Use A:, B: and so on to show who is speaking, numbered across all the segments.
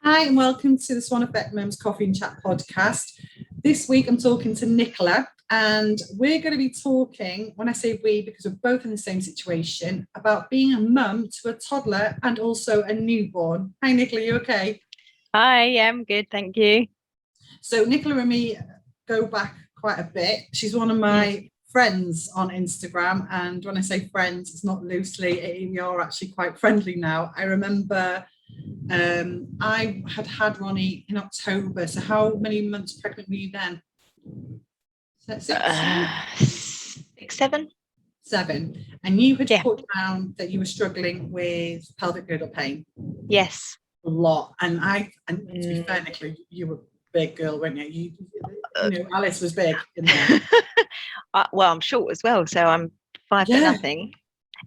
A: Hi, and welcome to the Swan Effect Mum's Coffee and Chat podcast. This week I'm talking to Nicola, and we're going to be talking, when I say we, because we're both in the same situation, about being a mum to a toddler and also a newborn. Hi, Nicola, you okay?
B: Hi, yeah, I'm good, thank you.
A: So Nicola and me go back quite a bit. She's one of my friends on Instagram, and when I say friends, it's not loosely, we are actually quite friendly now. I remember I had Ronnie in October. So how many months pregnant were you then? Six?
B: 6, 7.
A: 7. And you had
B: Yeah.
A: put down that you were struggling with pelvic girdle pain.
B: Yes.
A: A lot. And to be fair, Nicola, you were a big girl, weren't you? You know, Alice was big in there.
B: Well, I'm short as well, so I'm 5'0".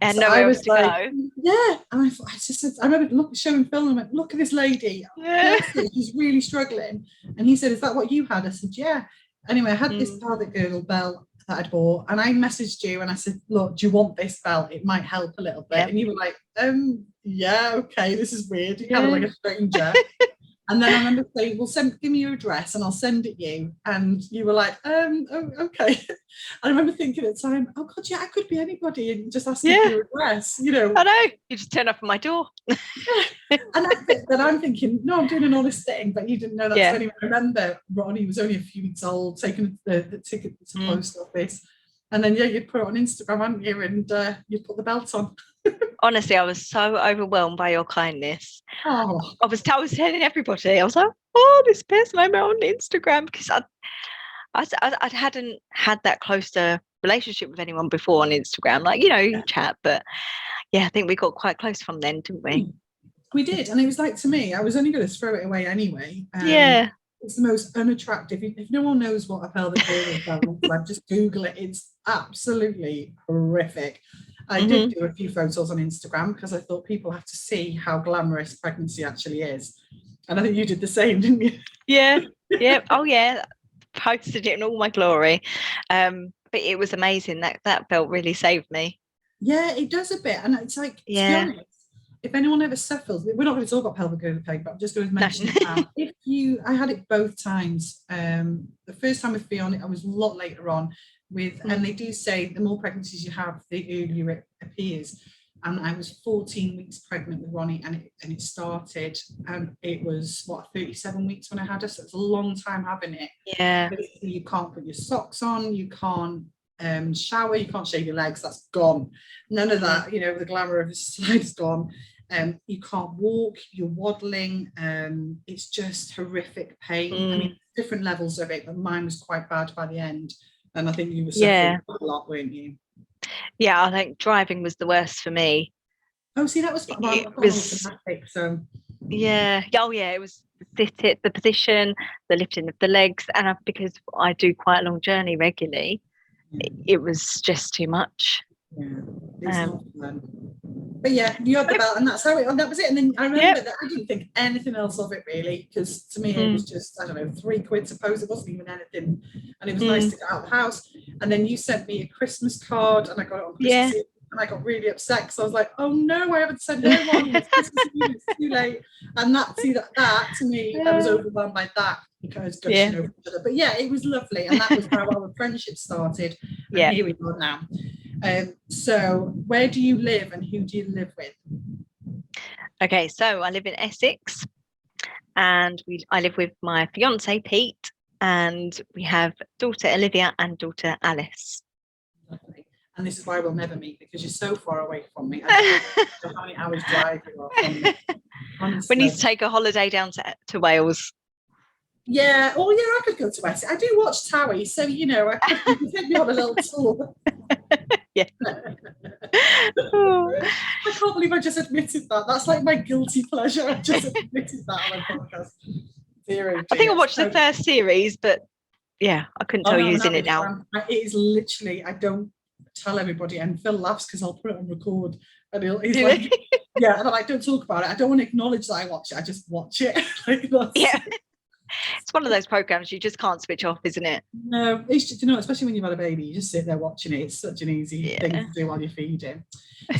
B: And
A: so
B: nowhere
A: I was
B: else to
A: like,
B: go.
A: yeah. And I just said, I remember showing Phil and I went, look at this lady.
B: Yeah.
A: She's really struggling. And he said, is that what you had? I said, yeah. Anyway, I had this pelvic girdle belt that I'd bought, and I messaged you and I said, look, do you want this belt? It might help a little bit. Yep. And you were like, yeah, okay, this is weird. You're kind of like a stranger. And then I remember saying, well, give me your address and I'll send it you. And you were like, okay. I remember thinking at the time, oh God, yeah, I could be anybody and just asking for your address, you know.
B: I know, you just turn up at my door.
A: And then I'm thinking, no, I'm doing an honest thing, but you didn't know that. So anyway, I remember Ronnie was only a few weeks old, taking the ticket to the post office. And then, you'd put it on Instagram, hadn't you? And you'd put the belt on.
B: Honestly, I was so overwhelmed by your kindness.
A: Oh.
B: I was telling everybody. I was like, oh, this person I met on Instagram, because I hadn't had that close a relationship with anyone before on Instagram. Like, you chat, but yeah, I think we got quite close from then, didn't we?
A: We did. And it was like, to me, I was only going to throw it away anyway. It's the most unattractive. If no one knows what a pelvic girdle is, just Google it. It's absolutely horrific. I did do a few photos on Instagram because I thought people have to see how glamorous pregnancy actually is. And I think you did the same, didn't you?
B: Yeah. Oh, yeah. Posted it in all my glory. But it was amazing. That belt really saved me.
A: Yeah, it does a bit. And it's like, to be honest, if anyone ever suffers, we're not going to talk about pelvic girdle pain, but I'm just going to mention that. I had it both times. The first time with Fiona, I was a lot later on and they do say the more pregnancies you have, the earlier it appears. And I was 14 weeks pregnant with Ronnie, and it started, and it was 37 weeks when I had her, so it's a long time having it.
B: Yeah.
A: Basically, you can't put your socks on, you can't shower, you can't shave your legs, that's gone. None of that, the glamour of his life's gone. You can't walk, you're waddling, it's just horrific pain. I mean, different levels of it, but mine was quite bad by the end. And I think you were suffering a lot, weren't you?
B: Yeah, I think driving was the worst for me.
A: Oh, see, that was automatic, so.
B: Yeah. Oh, yeah, it was the position, the lifting of the legs, and because I do quite a long journey regularly, it was just too much.
A: Yeah, it's not fun. But yeah, you had the belt, and that was it. And then I remember that I didn't think anything else of it really, because to me it was just, I don't know, £3 suppose, it wasn't even anything, and it was nice to get out of the house. And then you sent me a Christmas card, and I got it on Christmas Eve, and I got really upset because I was like, oh no, I haven't sent anyone. It's Christmas Eve, it's too late. And that to me, I was overwhelmed by that, because gushing over each other. But yeah, it was lovely, and that was how our friendship started. And here we are now. So where do you live and who do you live with?
B: Okay, so I live in Essex, and I live with my fiance Pete, and we have daughter Olivia and daughter Alice.
A: Lovely. And this is why we'll never meet, because you're so far away from me. I don't know how many hours drive you are from me. Honestly.
B: We need to take a holiday down to Wales.
A: Yeah, I could go to Essex. I do watch Towie, so you could take me on a little tour.
B: Yeah.
A: I can't believe I just admitted that. That's like my guilty pleasure. I just admitted that on my podcast. Dear.
B: I think I watched the first series, but yeah, I couldn't tell you who's in it now.
A: It is literally, I don't tell everybody, and Phil laughs because I'll put it on record, and he's like, yeah, and I'm like, don't talk about it. I don't want to acknowledge that I watch it. I just watch it.
B: It's one of those programs you just can't switch off, isn't it?
A: No, it's just, especially when you've had a baby, you just sit there watching it. It's such an easy thing to do while you're feeding.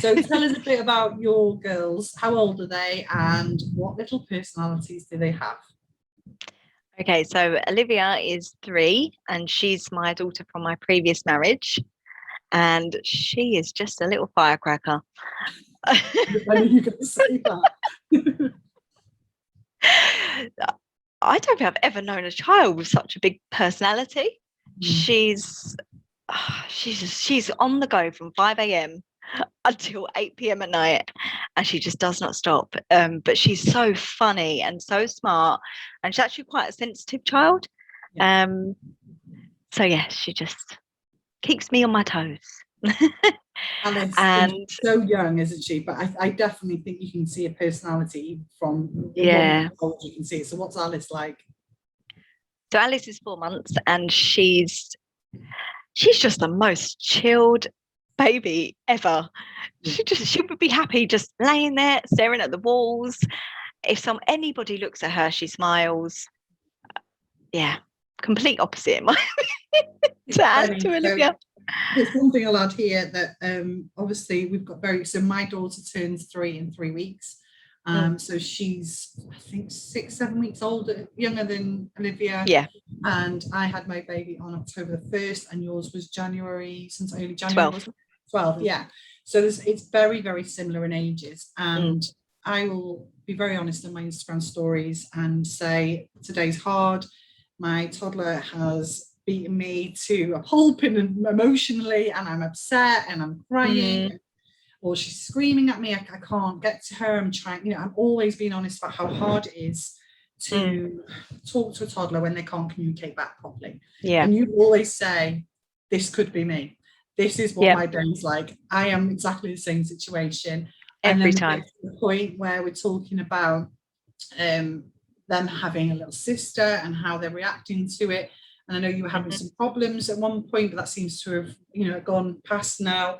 A: So tell us a bit about your girls. How old are they, and what little personalities do they have?
B: Okay, so Olivia is 3, and she's my daughter from my previous marriage, and she is just a little firecracker.
A: I knew you were going to say that.
B: I don't think I've ever known a child with such a big personality. She's on the go from 5 a.m. until 8 p.m. at night, and she just does not stop. But she's so funny and so smart, and she's actually quite a sensitive child. So yeah, she just keeps me on my toes.
A: Alice is so young, isn't she? But I definitely think you can see a personality from how old you can see it. So what's Alice like?
B: So Alice is 4 months, and she's just the most chilled baby ever. She would be happy just laying there staring at the walls. If anybody looks at her, she smiles. Yeah, complete opposite to add to Olivia.
A: There's one thing I'll add here that obviously we've got so my daughter turns 3 in 3 weeks. So she's, I think, 6-7 weeks younger than Olivia.
B: Yeah.
A: And I had my baby on October the 1st, and yours was January, since early January. 12, yeah. So it's very, very similar in ages. And I will be very honest in my Instagram stories and say, today's hard. My toddler has beaten me to a pulp emotionally, and I'm upset and I'm crying. Or she's screaming at me, I can't get to her. I'm trying, I'm always being honest about how hard it is to talk to a toddler when they can't communicate back properly.
B: Yeah.
A: And you always say, this could be me. This is what my day's like. I am exactly the same situation.
B: Every time.
A: To the point where we're talking about them having a little sister and how they're reacting to it. And I know you were having some problems at one point, but that seems to have, gone past now.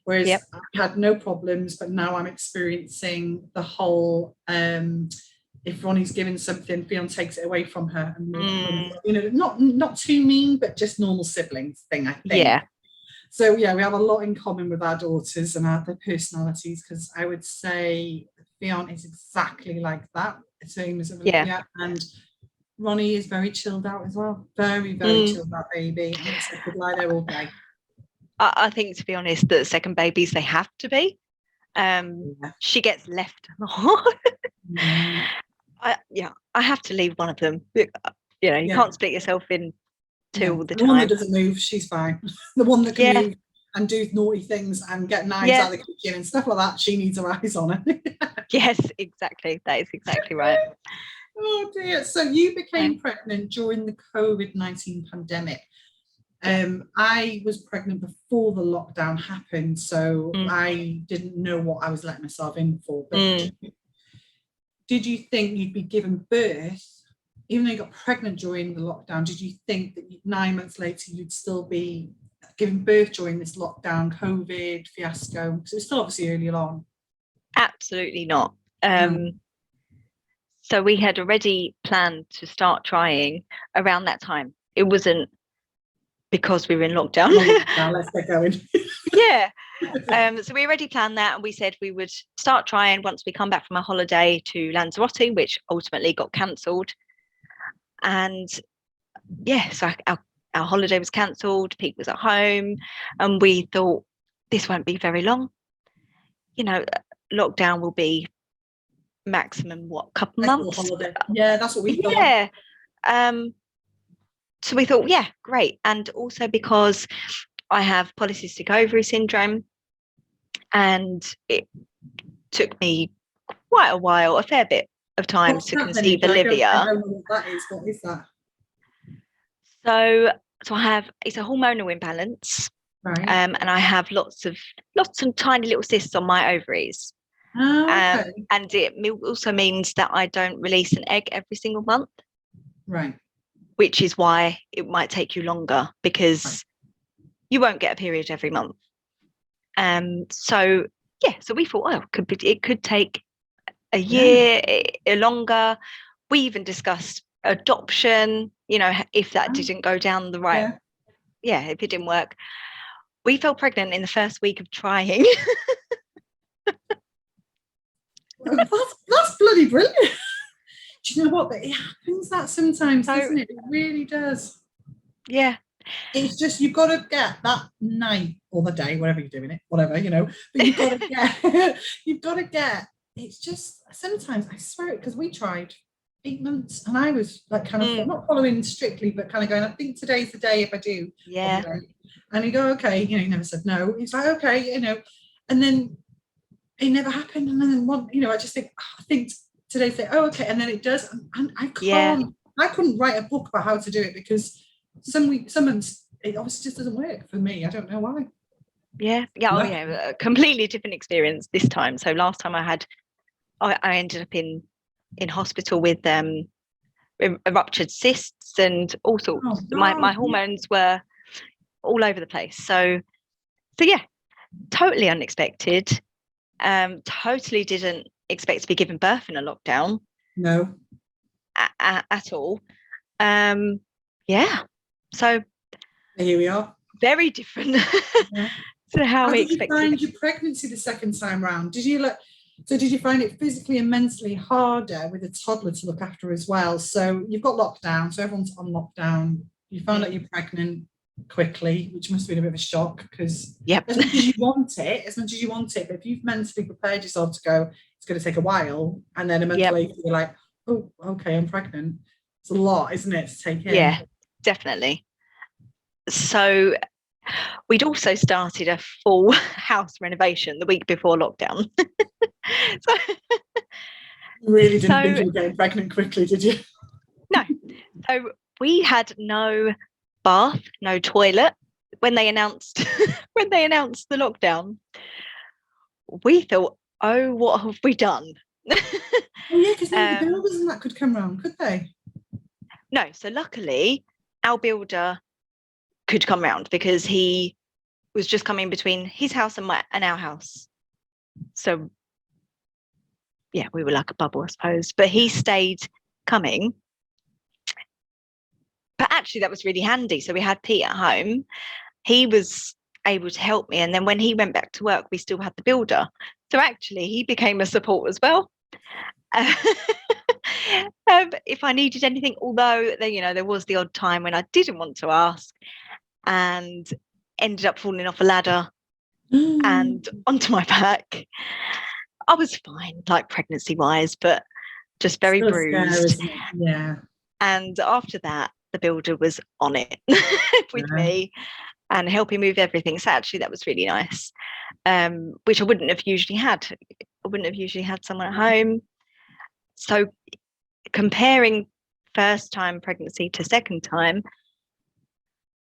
A: Whereas I had no problems, but now I'm experiencing the whole, if Ronnie's given something, Fionn takes it away from her. And, not too mean, but just normal siblings thing, I think.
B: Yeah.
A: So, we have a lot in common with our daughters and their personalities, because I would say Fionn is exactly like that, same as Olivia. Yeah. And Ronnie is very chilled out as well. Very, very chilled out baby. And I could lie there all day.
B: I think, to be honest, that second babies, they have to be. She gets left a lot. I have to leave one of them. You can't split yourself in two all the time.
A: The one that doesn't move, she's fine. The one that can move and do naughty things and get knives out of the kitchen and stuff like that, she needs her eyes on her.
B: Yes, exactly. That is exactly right.
A: Oh dear. So you became pregnant during the COVID-19 pandemic. I was pregnant before the lockdown happened, so I didn't know what I was letting myself in for. But did you think you'd be given birth, even though you got pregnant during the lockdown? Did you think that 9 months later you'd still be giving birth during this lockdown COVID fiasco? Because it was still obviously early on.
B: Absolutely not. So we had already planned to start trying around that time. It wasn't because we were in lockdown.
A: Let's get going.
B: So we already planned that, and we said we would start trying once we come back from our holiday to Lanzarote, which ultimately got cancelled. And so our holiday was cancelled. Pete was at home, and we thought, this won't be very long. Lockdown will be maximum couple months.
A: Yeah, that's what we thought.
B: So we thought, great. And also because I have polycystic ovary syndrome, and it took me quite a while, a fair bit of time to conceive Olivia.
A: I don't know what that is. What is that?
B: So I have, it's a hormonal imbalance.
A: Right.
B: And I have lots of tiny little cysts on my ovaries.
A: Oh, okay.
B: And it also means that I don't release an egg every single month.
A: Right.
B: Which is why it might take you longer, because you won't get a period every month. So we thought, it could take a year longer. We even discussed adoption, if that didn't go down the right, if it didn't work. We fell pregnant in the first week of trying.
A: That's bloody brilliant. Do you know what? It happens that sometimes, doesn't it? It really does.
B: Yeah.
A: It's just, you've got to get that night or the day, whatever you're doing it, whatever, but you've got to get, it's just, sometimes, I swear it, because we tried 8 months and I was like kind of not following strictly, but kind of going, I think today's the day if I do.
B: Yeah.
A: And you go, okay, he never said no. He's like, okay, and then it never happened. And then I just think, I think today's the day, okay. And then it does. And I couldn't write a book about how to do it, because some months it obviously just doesn't work for me. I don't know why.
B: A completely different experience this time. So last time I ended up in hospital with ruptured cysts and all sorts. My hormones were all over the place. So yeah, totally unexpected. Totally didn't expect to be given birth in a lockdown.
A: No.
B: At all. So
A: here we are.
B: Very different to how we expected.
A: How did you find your pregnancy the second time round? Did you find it physically and mentally harder with a toddler to look after as well? So you've got lockdown, so everyone's on lockdown. You found out you're pregnant quickly, which must have been a bit of a shock, because as much as you want it, but if you've mentally prepared yourself to go, it's going to take a while, and then a month later you're like, oh, okay, I'm pregnant. It's a lot, isn't it, to take in?
B: Yeah, definitely. So we'd also started a full house renovation the week before lockdown.
A: So you really didn't think you were getting pregnant quickly, did you?
B: No. So we had no bath, no toilet. When they announced the lockdown, we thought, oh, what have we done?
A: Oh yeah, because the builders and that could come round, could they?
B: No, so luckily our builder could come round, because he was just coming between his house and our house. So yeah, we were like a bubble, I suppose. But he stayed coming. But actually that was really handy. So we had Pete at home. He was able to help me. And then when he went back to work, we still had the builder. So actually he became a support as well. If I needed anything, although there was the odd time when I didn't want to ask and ended up falling off a ladder and onto my back. I was fine, like pregnancy wise, but just very bruised.
A: Scary, yeah.
B: And after that, the builder was on it with me and helping move everything. So actually that was really nice, which I wouldn't have usually had. I wouldn't have usually had someone at home. So comparing first time pregnancy to second time,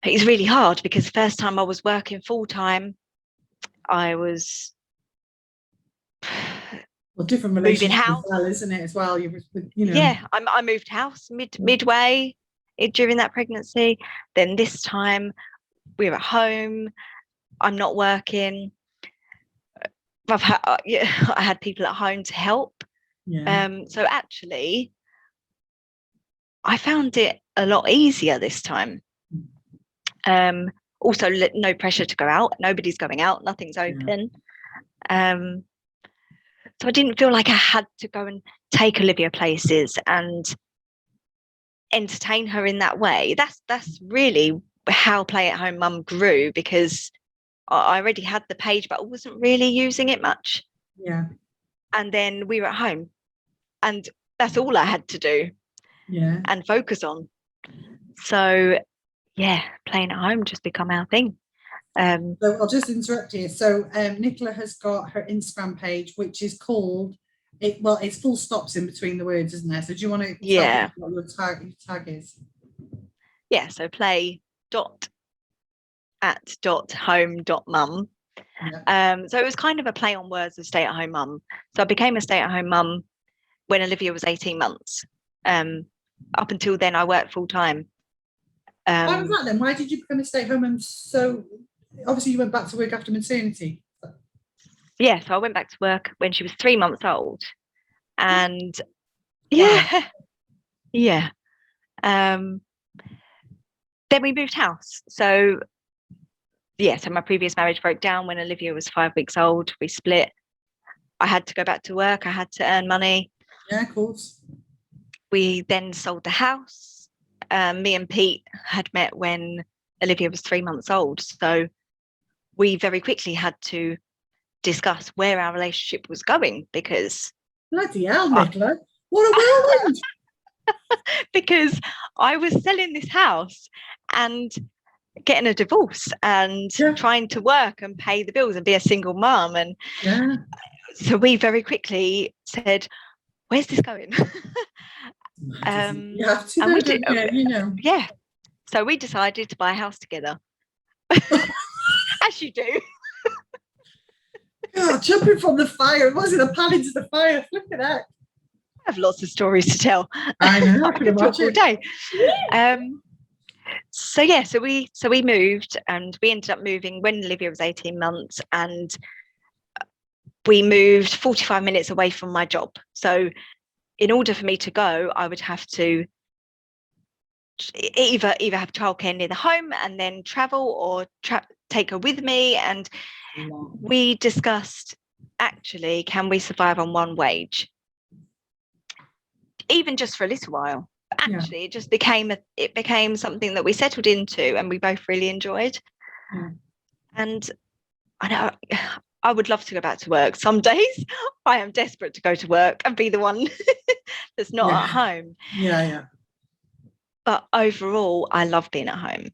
B: it's really hard, because first time I was working full time. I was
A: different relationship as well, isn't it? As well,
B: Yeah, I moved house midway during that pregnancy. Then this time we were at home. I'm not working. I had people at home to help.
A: Yeah.
B: So actually, I found it a lot easier this time. Also, no pressure to go out. Nobody's going out. Nothing's open. So I didn't feel like I had to go and take Olivia places and entertain her in that way. That's really how Play at Home Mum grew, because I already had the page, but I wasn't really using it much.
A: Yeah.
B: And then we were at home, and that's all I had to do.
A: Yeah.
B: And focus on. So yeah, playing at home just become our thing.
A: So I'll just interrupt you. So Nicola has got her Instagram page, which is called it's full stops in between the words, isn't there? So do you want to tell what your tag is?
B: Yeah, so play.at.home.mum. So it was kind of a play on words of stay-at-home mum. So I became a stay-at-home mum when Olivia was 18 months. Up until then, I worked full-time.
A: Why was that then? Why did you become a stay-at-home mum? So obviously you went back to work after maternity.
B: Yeah, so I went back to work when she was 3 months old. And yeah. Then we moved house. So my previous marriage broke down when Olivia was 5 weeks old. We split. I had to go back to work. I had to earn money.
A: Yeah, of course.
B: We then sold the house. Me and Pete had met when Olivia was 3 months old. So we very quickly had to discuss where our relationship was going, because
A: bloody hell, Nicola, what a whirlwind.
B: Because I was selling this house and getting a divorce and trying to work and pay the bills and be a single mum. And so we very quickly said, where's this going?
A: You have to, though, don't you? You know.
B: Yeah. So we decided to buy a house together. As you do.
A: God, jumping from the fire. It wasn't a pan into the fire. Look at that.
B: I have lots of stories to tell.
A: I know. I can
B: talk all day. So we moved, and we ended up moving when Olivia was 18 months, and we moved 45 minutes away from my job. So in order for me to go, I would have to either have childcare near the home and then travel, or take her with me. And we discussed, actually, can we survive on one wage, even just for a little while? Actually, it just became something that we settled into and we both really enjoyed. And I know I would love to go back to work some days. I am desperate to go to work and be the one that's not at home. But overall, I love being at home.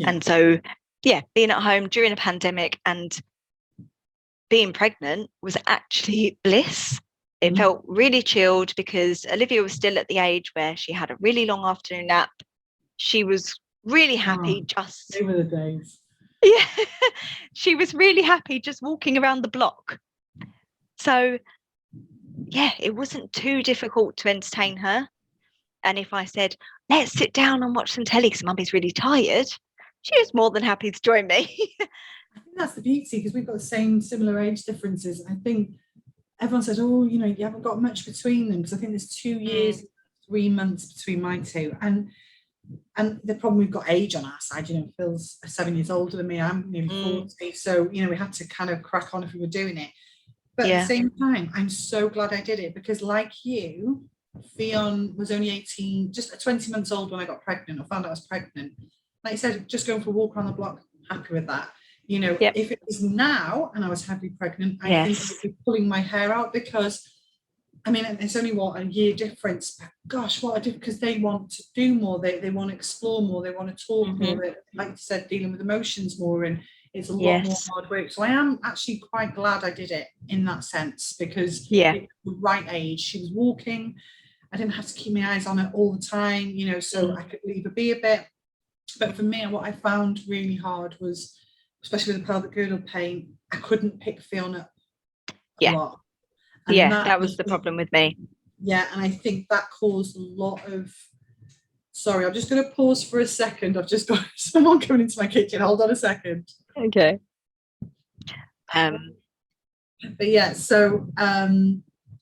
B: And so being at home during a pandemic and being pregnant was actually bliss. It felt really chilled, because Olivia was still at the age where she had a really long afternoon nap. She was really happy
A: They were the days.
B: Yeah, she was really happy just walking around the block. So, it wasn't too difficult to entertain her. And if I said, let's sit down and watch some telly because Mummy's really tired, she was more than happy to join me.
A: I think that's the beauty, because we've got the similar age differences. I think everyone says, you haven't got much between them, because I think there's 2 years, 3 months between my two. And the problem, we've got age on our side. Phil's 7 years older than me. I'm nearly 40. So, we had to kind of crack on if we were doing it. But at the same time, I'm so glad I did it, because like you, Fionn was only 18, just 20 months old when I got pregnant, or found out I was pregnant. Like you said, just going for a walk around the block, happy with that. If it was now and I was heavily pregnant, I think I would be pulling my hair out, because it's only a year difference, but gosh, what I did, because they want to do more, they want to explore more, they want to talk more, like you said, dealing with emotions more, and it's a lot more hard work. So I am actually quite glad I did it in that sense, because it was the right age. She was walking, I didn't have to keep my eyes on her all the time, so I could leave her be a bit. But for me, what I found really hard was, especially with the pelvic girdle pain, I couldn't pick Fionn up a lot. And
B: that was the problem with me.
A: Yeah, and I think that caused a lot of... Sorry, I'm just going to pause for a second. I've just got someone coming into my kitchen. Hold on a second.
B: Okay.
A: But so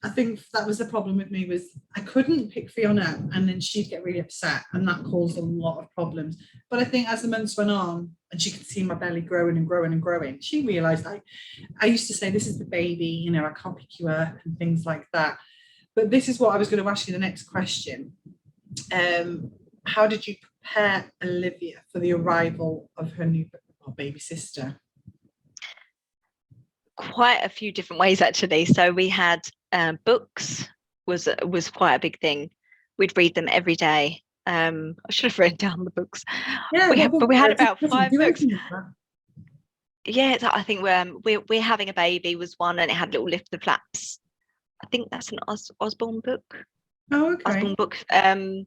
A: I think that was the problem with me, was I couldn't pick Fionn up, and then she'd get really upset, and that caused a lot of problems. But I think as the months went on, and she could see my belly growing and growing and growing, she realised I used to say, this is the baby, I can't pick you up and things like that. But this is what I was going to ask you the next question. How did you prepare Olivia for the arrival of her new baby sister?
B: Quite a few different ways, actually. So we had books was quite a big thing. We'd read them every day. I should have written down the books. But we had about 5 books. I think we're having a baby was one, and it had little lift the flaps. I think that's an Osborne book.
A: Oh, okay.
B: Osborne book. I'm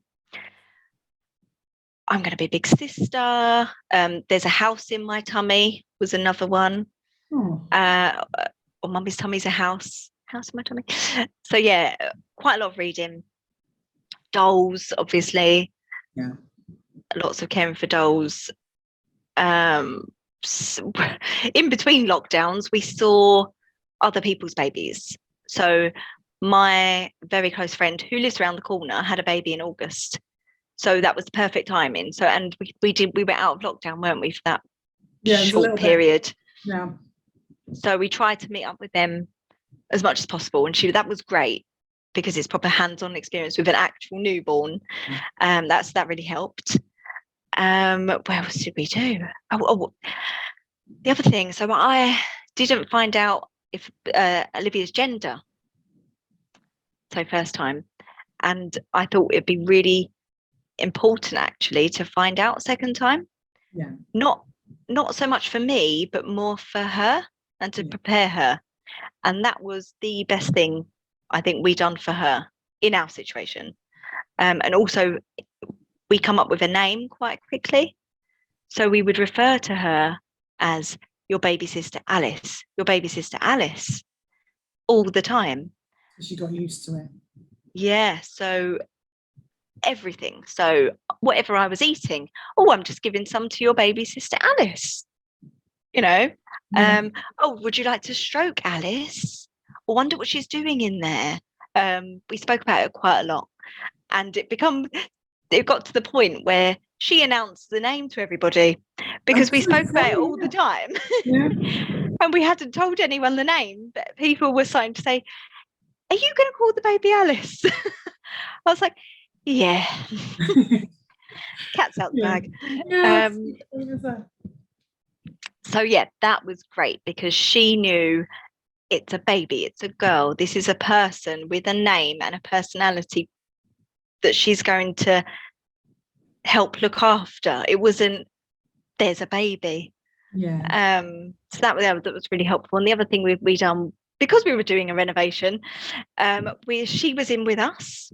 B: going to be a big sister. There's a house in my tummy was another one. Or Mummy's tummy's a house in my tummy. So quite a lot of reading. Dolls, obviously. Lots of caring for dolls. In between lockdowns, we saw other people's babies. So my very close friend who lives around the corner had a baby in August. So that was the perfect timing. So, and we were out of lockdown, weren't we, for that
A: short
B: period?
A: Yeah.
B: So we tried to meet up with them as much as possible, and that was great because it's proper hands-on experience with an actual newborn. That really helped. What else did we do? The other thing, so I didn't find out if Olivia's gender, so first time, and I thought it'd be really important actually to find out second time.
A: Yeah.
B: Not so much for me, but more for her and to prepare her. And that was the best thing I think we done for her in our situation. And also we come up with a name quite quickly. So we would refer to her as your baby sister Alice, your baby sister Alice, all the time.
A: She got used to it.
B: Yeah. So everything. So whatever I was eating, I'm just giving some to your baby sister Alice. You know, would you like to stroke Alice? I wonder what she's doing in there. We spoke about it quite a lot, and it got to the point where she announced the name to everybody because we spoke about it all the time. And we hadn't told anyone the name, but people were starting to say, are you going to call the baby Alice? I was like, yeah. Cat's out the bag. So yeah, that was great because she knew it's a baby, it's a girl, this is a person with a name and a personality that she's going to help look after. It wasn't, there's a baby. So that was really helpful. And the other thing we done, because we were doing a renovation, she was in with us,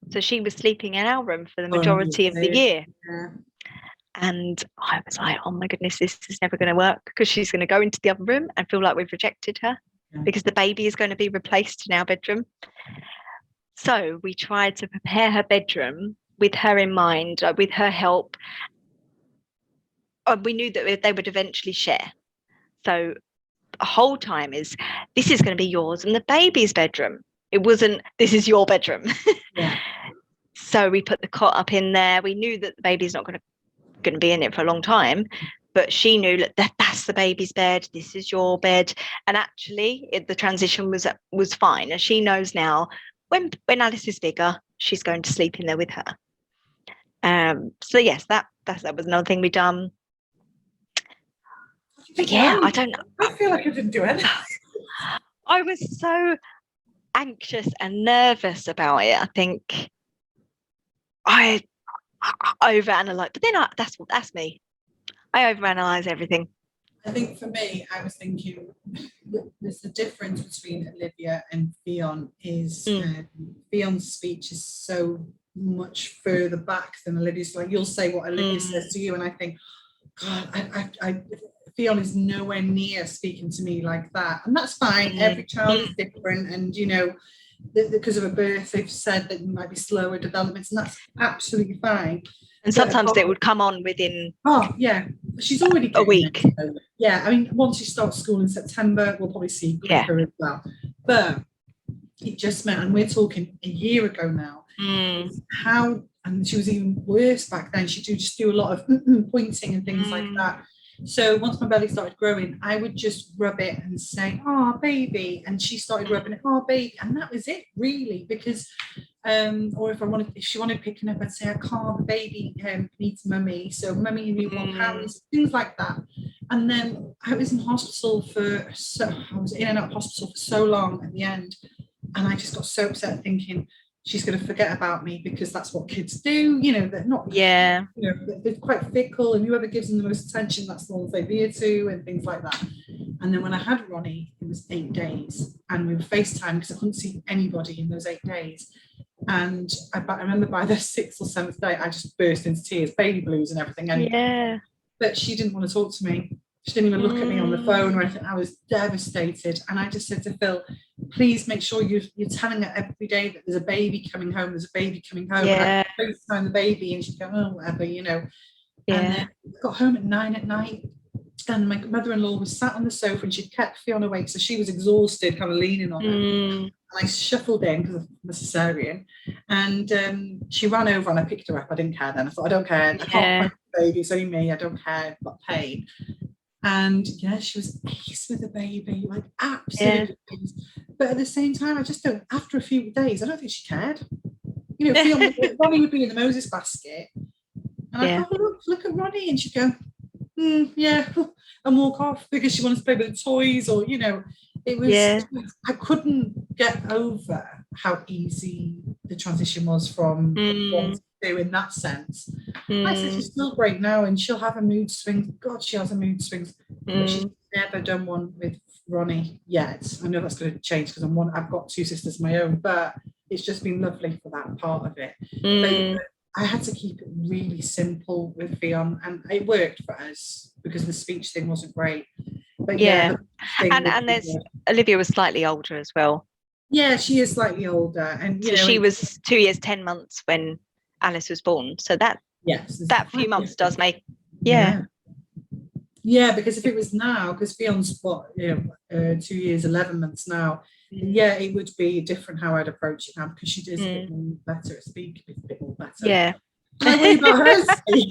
B: so she was sleeping in our room for the majority of the year. And I was like, oh my goodness, this is never going to work because she's going to go into the other room and feel like we've rejected her because the baby is going to be replaced in our bedroom. So we tried to prepare her bedroom with her in mind, with her help. We knew that they would eventually share. So the whole time this is going to be yours and the baby's bedroom. It wasn't, this is your bedroom. So we put the cot up in there. We knew that the baby's not going to be in it for a long time, but she knew that that's the baby's bed, this is your bed. And actually the transition was fine, and she knows now when Alice is bigger, she's going to sleep in there with her. So yes, that was another thing we done. But yeah, I don't know,
A: I feel like I didn't do anything.
B: I was so anxious and nervous about it. I think I overanalyze, but then that's me. I overanalyze everything.
A: I think for me, I was thinking there's the difference between Olivia and Fionn is Fionn's speech is so much further back than Olivia's. Like you'll say what Olivia says to you, and I think, God, I Fionn is nowhere near speaking to me like that, and that's fine. Every child is different, and you know, because of a birth, they've said that you might be slower developments, and that's absolutely fine.
B: And sometimes it would come on within
A: she's already
B: a week.
A: I mean, once she starts school in September, we'll probably see quicker as well. But it just meant, and we're talking a year ago now, how, and she was even worse back then. She'd just do a lot of pointing and things like that. So once my belly started growing, I would just rub it and say, oh, baby. And she started rubbing it, oh, baby. And that was it, really, because, or if she wanted picking up, I'd say, I can't, the baby needs mummy. So mummy, you need 1 pound, things like that. And then I was in hospital I was in and out of hospital for so long at the end. And I just got so upset thinking, she's going to forget about me because that's what kids do, you know, they're not, you know, they're quite fickle, and whoever gives them the most attention, that's the ones they veer to and things like that. And then when I had Ronnie, it was 8 days, and we were FaceTime because I couldn't see anybody in those 8 days. And I remember by the 6th or 7th day, I just burst into tears, baby blues and everything. And, but she didn't want to talk to me. She didn't even look at me on the phone or anything. I was devastated. And I just said to Phil, please make sure you're telling her every day that there's a baby coming home. There's a baby coming home. And I FaceTime the baby, and she'd go, oh, whatever, you know. And then I got home at 9 at night, and my mother-in-law was sat on the sofa, and she'd kept Fiona awake. So she was exhausted, kind of leaning on her. And I shuffled in because of the cesarean. And she ran over and I picked her up. I didn't care then. I thought, I don't care. I can't point the baby. It's only me. I don't care. I've got pain. And yeah, she was ace with the baby, like absolutely ace. But at the same time, I just don't, after a few days, I don't think she cared. You know, Ronnie would be in the Moses basket. And I'd go, oh, look at Ronnie. And she'd go, yeah, and walk off because she wanted to play with the toys, or, you know, it was, I couldn't get over how easy the transition was from one to two in that sense. I said, she's still great now and she'll have a mood swing. God, she has a mood swings. But she's never done one with Ronnie yet. I know that's going to change because I've got 2 sisters of my own, but it's just been lovely for that part of it. But I had to keep it really simple with Fionn, and it worked for us because the speech thing wasn't great. But
B: and there's Olivia was slightly older as well. Yeah,
A: she is slightly older, and
B: so she was 2 years 10 months when Alice was born. So that few months does make
A: because if it was now, because Fionn's 2 years 11 months now, it would be different how I'd approach it now, because she does a bit more better at speaking, a bit more better.
B: Yeah.
A: I worry about her speak.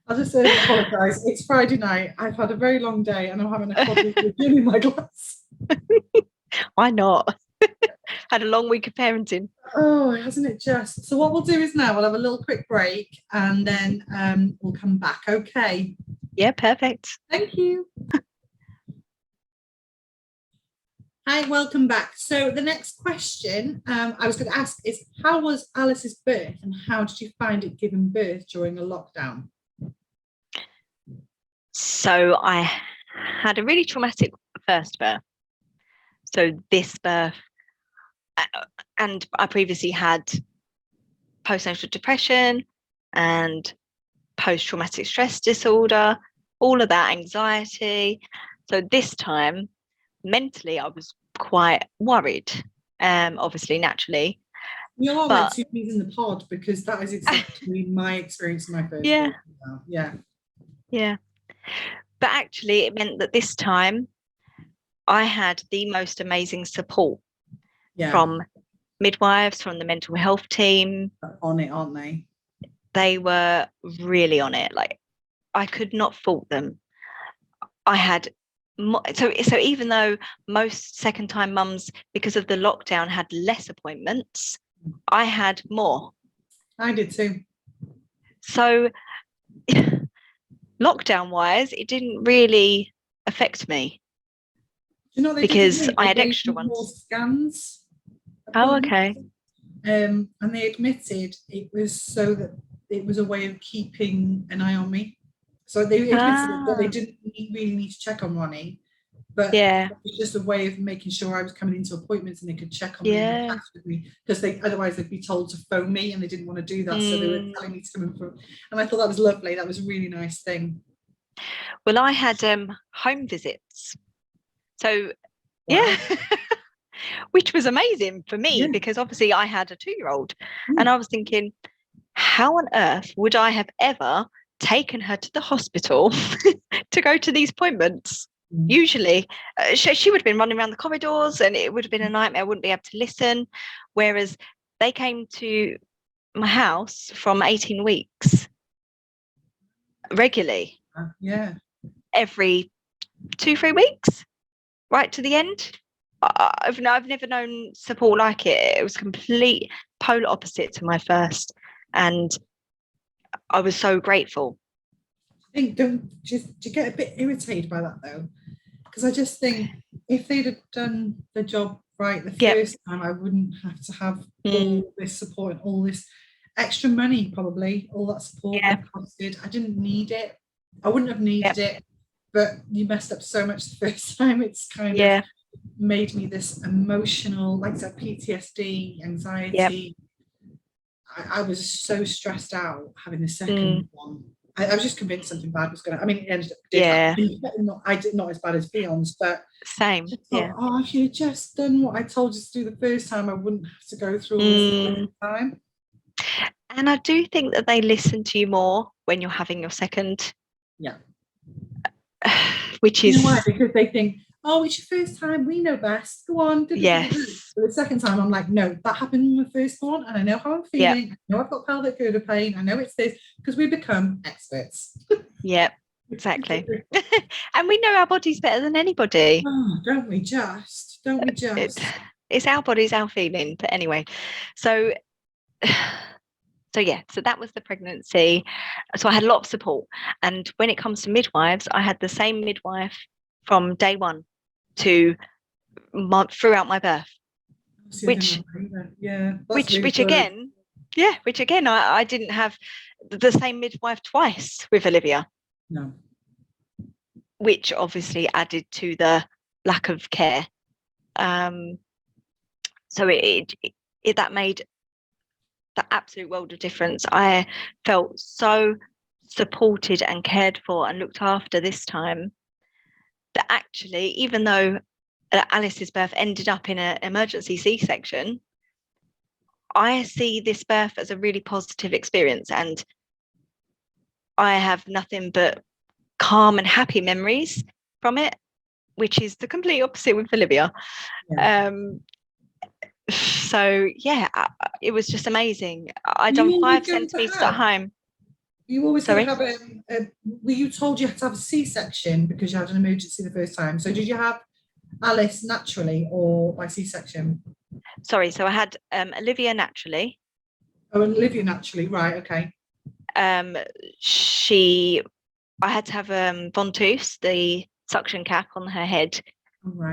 A: I'll just apologise. It's Friday night. I've had a very long day and I'm having a coffee with gin in my glass.
B: Why not? Had a long week of parenting.
A: Oh, hasn't it just? So what we'll do is now we'll have a little quick break and then we'll come back. Okay.
B: Yeah, perfect.
A: Thank you. Hi, welcome back. So the next question I was going to ask is, how was Alice's birth and how did you find it giving birth during a lockdown?
B: So I had a really traumatic first birth. So this birth, and I previously had postnatal depression and post-traumatic stress disorder, all of that, anxiety. So this time, mentally, I was quite worried, obviously, naturally.
A: We are like 2 peas in the pod, because that is exactly my experience in my first birth. Yeah.
B: But actually, it meant that this time I had the most amazing support from midwives, from the mental health team.
A: On it, aren't they?
B: They were really on it. Like, I could not fault them. I had so even though most second-time mums, because of the lockdown, had less appointments, I had more.
A: I did too.
B: So lockdown-wise, it didn't really affect me.
A: You know,
B: because I had extra ones.
A: Scans.
B: Oh, okay.
A: And they admitted it was so that it was a way of keeping an eye on me. So they admitted that they didn't really need to check on Ronnie, but it was just a way of making sure I was coming into appointments and they could check on me and catch with me, because otherwise they'd be told to phone me and they didn't want to do that. So they were telling me to come in for, and I thought that was lovely. That was a really nice thing.
B: Well, I had home visits. So which was amazing for me because obviously I had a 2-year-old and I was thinking, how on earth would I have ever taken her to the hospital to go to these appointments? Usually she would have been running around the corridors and it would have been a nightmare. I wouldn't be able to listen, whereas they came to my house from 18 weeks regularly, every 2-3 weeks, right to the end. I've never known support like it. It was complete polar opposite to my first, and I was so grateful.
A: I think do you get a bit irritated by that though? Because I just think if they'd have done the job right the first time, I wouldn't have to have all this support and all this extra money, probably all that support that costed. I didn't need it. I wouldn't have needed it, but you messed up so much the first time. It's kind of made me this emotional, like I said, PTSD, anxiety. I was so stressed out having the second one. I was just convinced something bad was going to, I mean, it ended up not as bad as Fionn's, but
B: same.
A: Oh, if you had just done what I told you to do the first time, I wouldn't have to go through all this time.
B: And I do think that they listen to you more when you're having your second.
A: Yeah.
B: Which is,
A: you know why? Because they think, oh, it's your first time, we know best, go on.
B: Yes.
A: But the second time I'm like, no, that happened with my first one, and I know how I'm feeling.
B: Yep.
A: I know I've got pelvic girdle pain, I know it's this, because we become experts.
B: Yep, exactly. And we know our bodies better than anybody.
A: Oh, don't we just?
B: It's our bodies, our feeling. But anyway, so yeah, so that was the pregnancy. So I had a lot of support. And when it comes to midwives, I had the same midwife from day one to throughout my birth. Which again, I didn't have the same midwife twice with Olivia.
A: No.
B: Which obviously added to the lack of care. So that made the absolute world of difference. I felt so supported and cared for and looked after this time that actually, even though Alice's birth ended up in an emergency C-section, I see this birth as a really positive experience, and I have nothing but calm and happy memories from it, which is the complete opposite with Olivia. Yeah. So yeah, it was just amazing. I done 5 centimeters at home.
A: You always have were you told you had to have a C-section because you had an emergency the first time? So did you have Alice naturally or by C-section?
B: Sorry, so I had Olivia naturally.
A: Oh, Olivia naturally, right? Okay.
B: I had to have ventouse, the suction cap on her head,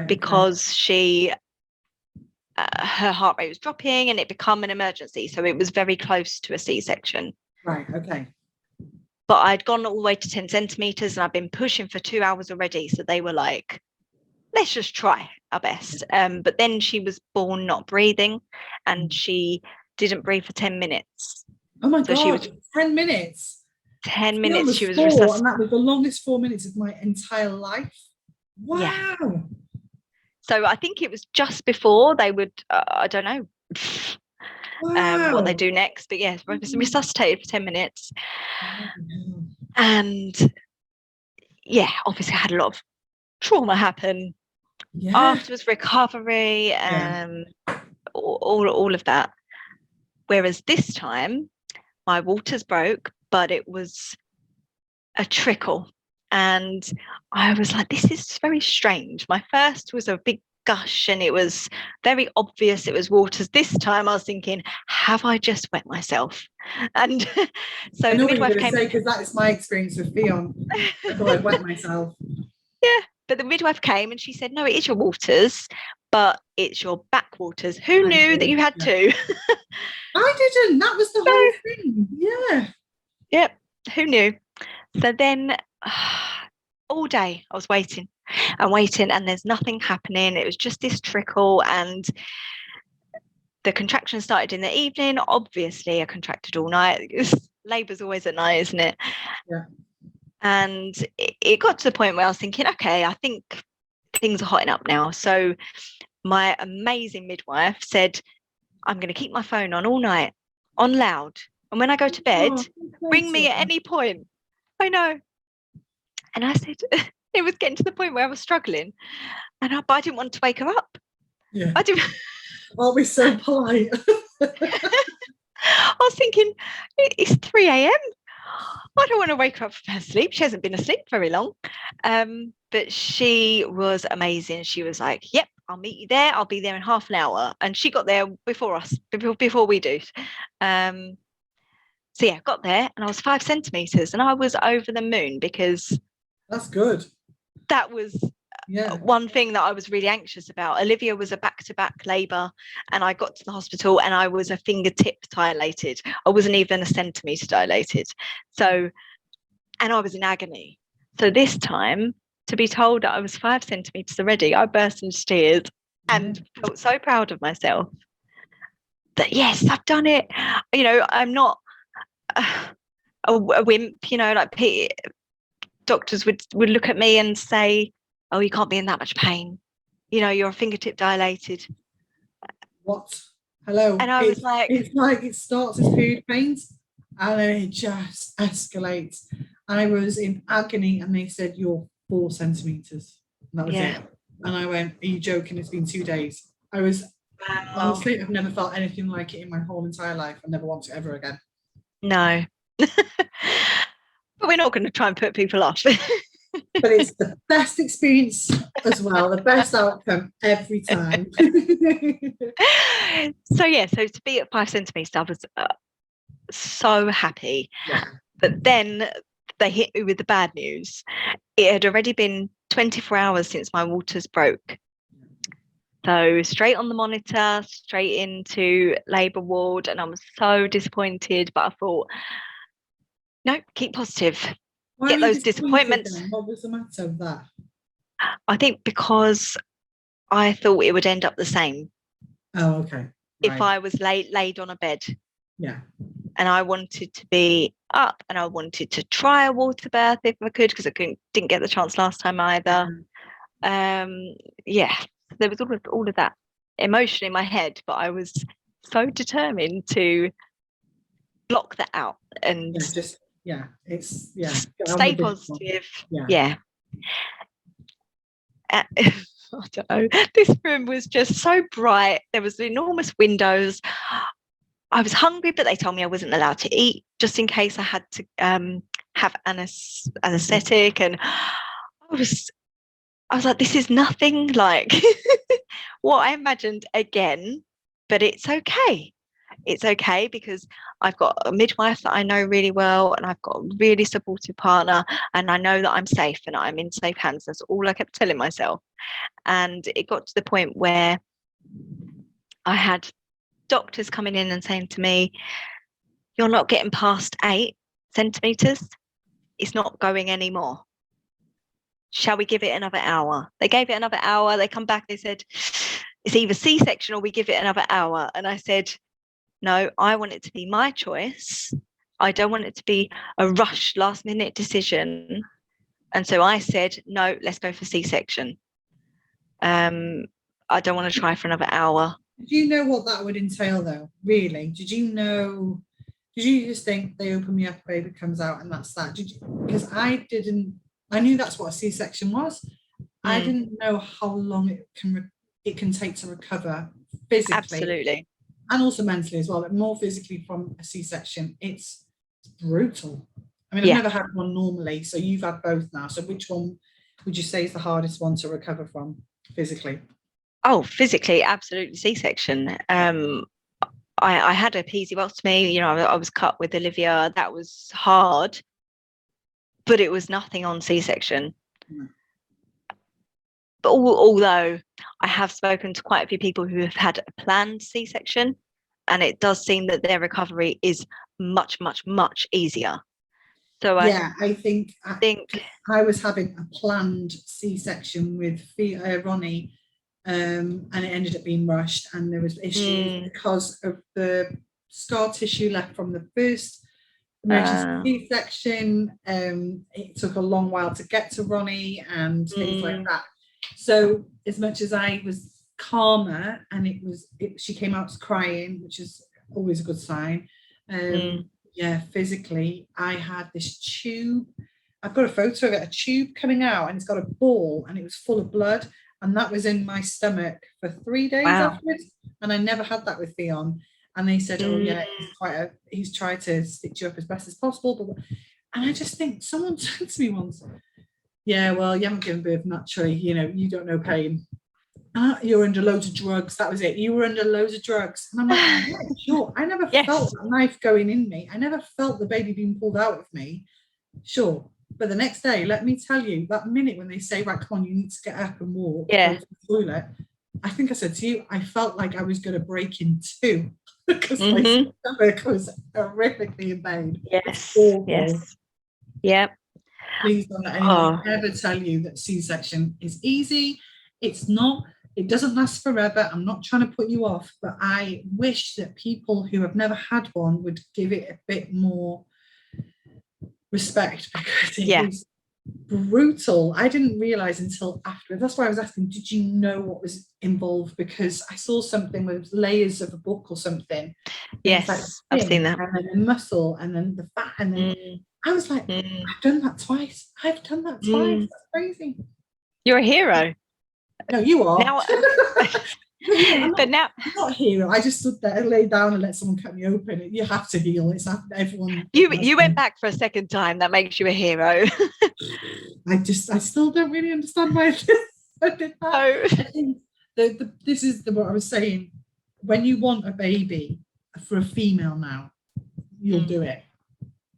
B: because she her heart rate was dropping and it became an emergency, so it was very close to a C-section.
A: Right. Okay.
B: But I'd gone all the way to 10 centimeters and I've been pushing for 2 hours already, so they were like, let's just try our best. But then she was born not breathing, and she didn't breathe for 10 minutes.
A: Oh my God, she was 10 minutes.
B: 10 minutes she was
A: resuscitated. And that was the longest 4 minutes of my entire life. Wow.
B: Yeah. So I think it was just before they would, I don't know what they do next, but yeah, resuscitated for 10 minutes. And yeah, obviously I had a lot of trauma happen afterwards, recovery, all of that. Whereas this time my waters broke, but it was a trickle. And I was like, this is very strange. My first was a big gush and it was very obvious it was waters. This time I was thinking, have I just wet myself? And so
A: I know the midwife came, because that is my experience with Fion. I thought I'd wet myself.
B: Yeah, but the midwife came and she said, no, it is your waters, but it's your backwaters. Who knew that you had two?
A: I didn't. That was the whole thing. Yeah.
B: Yep. Who knew? So then all day I was waiting and there's nothing happening. It was just this trickle, and the contraction started in the evening. Obviously I contracted all night. Labour's always at night, isn't it?
A: Yeah.
B: And it got to the point where I was thinking, okay, I think things are hotting up now. So my amazing midwife said, I'm going to keep my phone on all night, on loud. And when I go to bed, ring me at any point. I know. And I said, it was getting to the point where I was struggling. But I didn't want to wake her up.
A: Yeah.
B: I didn't.
A: Aren't we so polite?
B: I was thinking, it's 3 a.m. I don't want to wake her up from her sleep. She hasn't been asleep very long. But she was amazing. She was like, yep, I'll meet you there. I'll be there in half an hour. And she got there before us, before we do. So yeah, got there and I was 5 centimeters and I was over the moon, because
A: that's good.
B: That was one thing that I was really anxious about. Olivia was a back-to-back labour and I got to the hospital and I was a fingertip dilated. I wasn't even a centimetre dilated. So, and I was in agony. So this time, to be told that I was 5 centimetres already, I burst into tears and felt so proud of myself that, yes, I've done it. You know, I'm not a wimp, you know, like doctors would look at me and say, oh, you can't be in that much pain. You know, you're a fingertip dilated.
A: What? Hello.
B: And I was like...
A: It's like it starts as period pains and then it just escalates. I was in agony and they said, you're 4 centimetres. And that was it. And I went, are you joking? It's been 2 days. I was, honestly, I've never felt anything like it in my whole entire life. I never want to ever again.
B: No. But we're not going to try and put people off.
A: But it's the best experience as well, the best outcome every time.
B: So to be at 5 centimeters, I was so happy.
A: Yeah.
B: But then they hit me with the bad news. It had already been 24 hours since my waters broke. So straight on the monitor, straight into labour ward, and I was so disappointed, but I thought, no, keep positive.
A: Why
B: Get those disappointments.
A: Then? What was the matter with that?
B: I think because I thought it would end up the same.
A: Oh, okay. Right.
B: If I was laid on a bed.
A: Yeah.
B: And I wanted to be up, and I wanted to try a water birth if I could, because I didn't get the chance last time either. There was all of that emotion in my head, but I was so determined to block that out and stay positive. I don't know. This room was just so bright. There was enormous windows. I was hungry, but they told me I wasn't allowed to eat just in case I had to have anesthetic, and I was like, this is nothing like what I imagined again, but it's okay. It's okay because I've got a midwife that I know really well, and I've got a really supportive partner, and I know that I'm safe and I'm in safe hands. That's all I kept telling myself. And it got to the point where I had doctors coming in and saying to me, you're not getting past 8 centimeters. It's not going anymore. Shall we give it another hour? They gave it another hour. They come back, they said, it's either C-section or we give it another hour. And I said, no, I want it to be my choice. I don't want it to be a rush last minute decision. And so I said, no, let's go for C-section. I don't want to try for another hour.
A: Did you know what that would entail though? Really? Did you just think they open me up, baby comes out and that's that? Because I knew that's what a C-section was. I didn't know how long it can take to recover physically.
B: Absolutely.
A: And also mentally as well, but more physically from a C-section. It's brutal. I mean, I've never had one normally, so you've had both now. So which one would you say is the hardest one to recover from physically?
B: Oh, physically, absolutely C-section. I had a episiotomy, I was cut with Olivia. That was hard, but it was nothing on C-section. But although I have spoken to quite a few people who have had a planned C-section, and it does seem that their recovery is much, much, much easier. So
A: I think I was having a planned C-section with Ronnie, and it ended up being rushed, and there was issues because of the scar tissue left from the first emergency C-section. It took a long while to get to Ronnie and things like that. So as much as I was calmer, and she came out crying, which is always a good sign. Physically, I had this tube. I've got a photo of it, a tube coming out, and it's got a ball, and it was full of blood, and that was in my stomach for 3 days afterwards. And I never had that with Theon. And they said, he's tried to stitch you up as best as possible. And I just think, someone said to me once, yeah, well, you haven't given birth naturally, you don't know pain. You're under loads of drugs. That was it. You were under loads of drugs. And I'm like, yeah, sure. I never felt that knife going in me. I never felt the baby being pulled out of me. Sure. But the next day, let me tell you, that minute when they say, right, come on, you need to get up and walk go to the toilet, I think I said to you, I felt like I was going to break in two because my stomach was horrifically in pain.
B: Yes. Yep.
A: Please don't let anyone ever tell you that C-section is easy. It's not. It doesn't last forever. I'm not trying to put you off, but I wish that people who have never had one would give it a bit more respect, because it is brutal. I didn't realize until after. That's why I was asking, did you know what was involved? Because I saw something with layers of a book or something.
B: Yes, like I've seen that.
A: And then the muscle, and then the fat, and then I was like, I've done that twice. That's crazy.
B: You're a hero.
A: No, you are.
B: Now, but now
A: I'm not a hero. I just stood there and lay down and let someone cut me open. You have to heal. It's everyone.
B: you went back for a second time. That makes you a hero.
A: I still don't really understand why I did that.
B: Oh.
A: I think this is what I was saying. When you want a baby for a female now, you'll do it.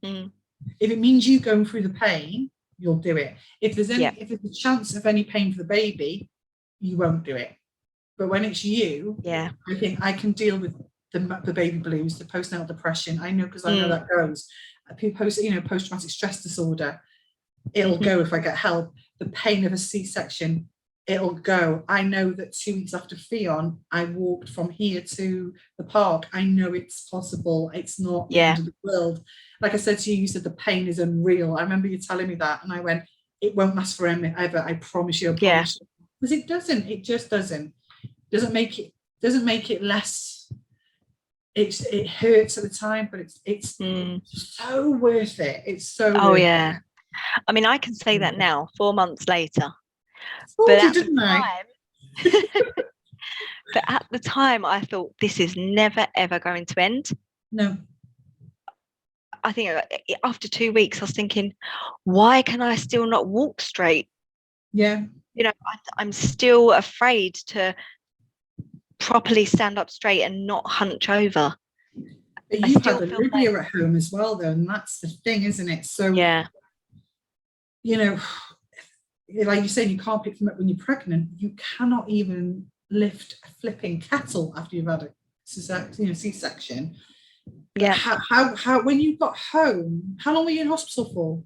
A: If it means you going through the pain, you'll do it. If there's if there's a chance of any pain for the baby, you won't do it. But when it's you, I think I can deal with the baby blues, the postnatal depression. I know, because I know that goes. Post-traumatic stress disorder, it'll go if I get help. The pain of a C-section, it'll go. I know that 2 weeks after Fion, I walked from here to the park. I know it's possible. It's not the end of the world. Like I said to you, you said the pain is unreal. I remember you telling me that, and I went, it won't last forever, I promise you. Because it doesn't. It just doesn't. Doesn't make it less. It hurts at the time, but it's so worth it. It's so worth it.
B: I mean, I can say that now, 4 months later.
A: But at
B: the time, I thought, this is never ever going to end.
A: No.
B: I think after 2 weeks, I was thinking, why can I still not walk straight?
A: Yeah.
B: I'm still afraid to properly stand up straight and not hunch over.
A: But you had Olivia at home as well, though, and that's the thing, isn't it? So like you said, you can't pick them up when you're pregnant. You cannot even lift a flipping kettle after you've had a C-section.
B: Yeah.
A: How when you got home, how long were you in hospital for?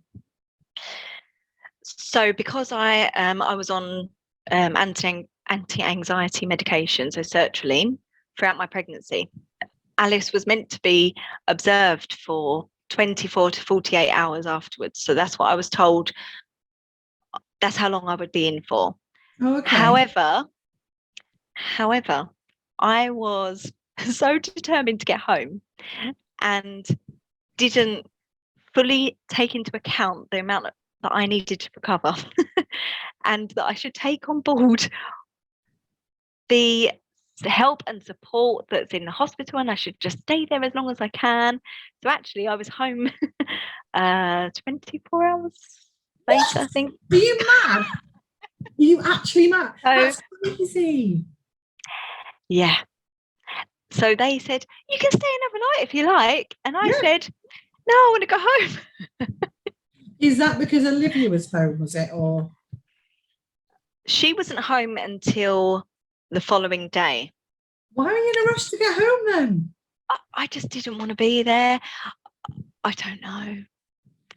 B: So because I was on anti-anxiety medication, so sertraline, throughout my pregnancy, Alice was meant to be observed for 24 to 48 hours afterwards. So that's what I was told. That's how long I would be in for.
A: Oh, okay.
B: However, I was so determined to get home and didn't fully take into account the amount that I needed to recover and that I should take on board the help and support that's in the hospital, and I should just stay there as long as I can. So actually I was home 24 hours later, I think.
A: Are you mad? Are you actually mad? That's crazy.
B: Yeah. So they said, you can stay another night if you like. And I said, no, I want to go home.
A: Is that because Olivia was home, was it? Or
B: she wasn't home until the following day.
A: Why were you in a rush to get home then?
B: I just didn't want to be there. I don't know.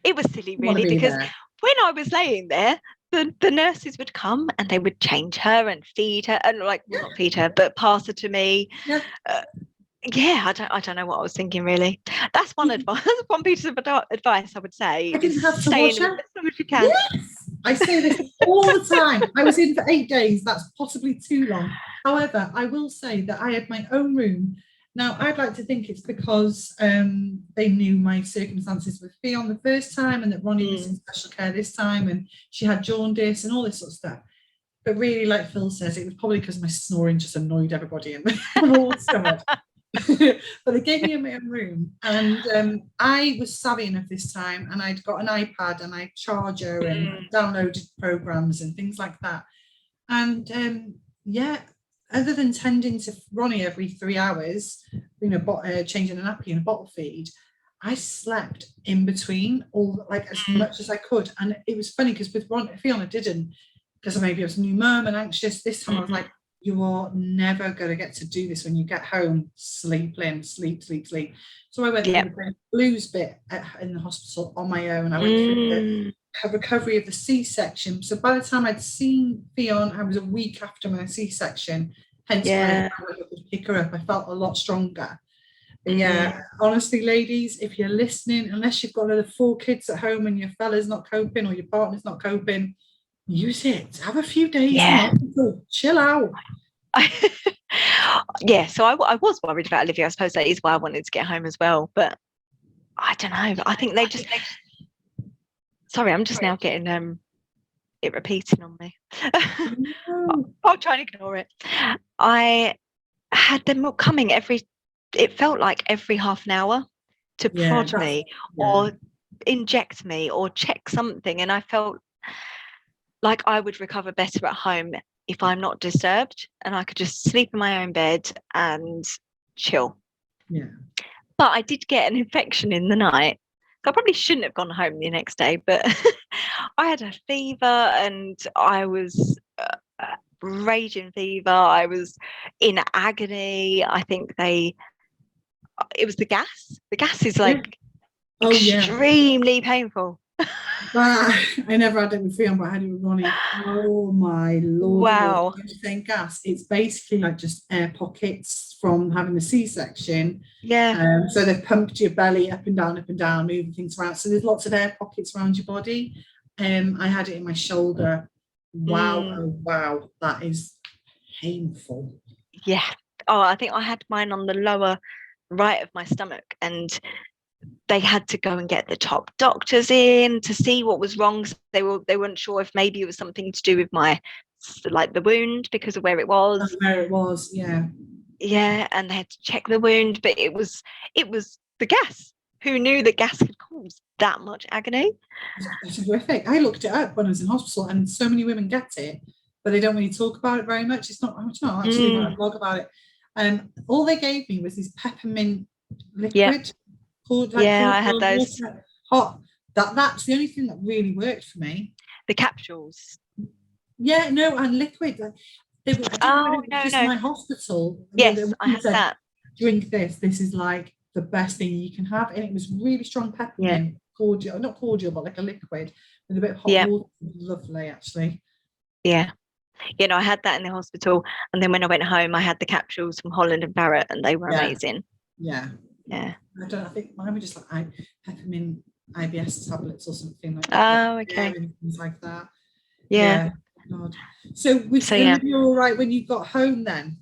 B: It was silly, really, because when I was laying there, the nurses would come and they would change her and feed her, and not feed her, but pass her to me. I don't know what I was thinking, really. That's one advice. One piece of advice I would say.
A: I didn't have to
B: stay
A: watch
B: in as long as you can.
A: Yes, I say this all the time. I was in for 8 days. That's possibly too long. However, I will say that I had my own room. Now, I'd like to think it's because they knew my circumstances with Fion the first time, and that Ronnie was in special care this time, and she had jaundice and all this sort of stuff. But really, like Phil says, it was probably because my snoring just annoyed everybody in the whole stomach. But they gave me my own room, and I was savvy enough this time, and I'd got an iPad and I charger and downloaded programs and things like that. And other than tending to Ronnie every 3 hours, changing a nappy and a bottle feed, I slept in between as much as I could. And it was funny because with Fiona, I didn't, because maybe I was a new mum and anxious. This time I was like, you are never going to get to do this when you get home. Sleep, Lynn, sleep. So I went through the blues bit in the hospital on my own. I went through the recovery of the C-section. So by the time I'd seen Fion, I was a week after my C-section. Hence why I could pick her up. I felt a lot stronger. But honestly, ladies, if you're listening, unless you've got another 4 kids at home and your fella's not coping or your partner's not coping, use it. Have a few days in hospital. Chill out.
B: So I was worried about Olivia. I suppose that is why I wanted to get home as well. But I don't know. I think they just... Sorry, I'm just now getting it repeating on me.
A: No.
B: I'll try and ignore it. I had them all coming it felt like every half an hour to prod me or inject me or check something. And I felt like I would recover better at home if I'm not disturbed and I could just sleep in my own bed and chill.
A: Yeah.
B: But I did get an infection in the night. So I probably shouldn't have gone home the next day, but I had a fever and I was raging fever. I was in agony. I think it was the gas. The gas is like extremely painful.
A: I never had it with Freon, but I had it with Ronnie. Oh my lord!
B: Wow.
A: You're saying gas? It's basically like just air pockets from having a C-section.
B: Yeah.
A: So they've pumped your belly up and down, moving things around. So there's lots of air pockets around your body. I had it in my shoulder. Wow! Oh wow! That is painful.
B: Yeah. Oh, I think I had mine on the lower right of my stomach, and they had to go and get the top doctors in to see what was wrong. So they weren't sure if maybe it was something to do with my the wound because of where it was.
A: Where it was, yeah.
B: Yeah, and they had to check the wound, but it was the gas. Who knew that gas could cause that much agony?
A: It's horrific. I looked it up when I was in hospital, and so many women get it, but they don't really talk about it very much. It's not actually when I blog about it. All they gave me was this peppermint liquid.
B: I had those.
A: Hot. That's the only thing that really worked for me.
B: The capsules.
A: Yeah, no, and liquid.
B: No.
A: My hospital.
B: Yes, I had that.
A: Drink this. This is like the best thing you can have, and it was really strong peppermint, cordial, not cordial, but like a liquid with a bit of hot water. Lovely, actually.
B: Yeah. I had that in the hospital, and then when I went home, I had the capsules from Holland and Barrett, and they were amazing.
A: Yeah. I think mine were just like peppermint IBS tablets or something like that.
B: Oh, okay.
A: And things like that.
B: Yeah.
A: God. So was Olivia all right when you got home then?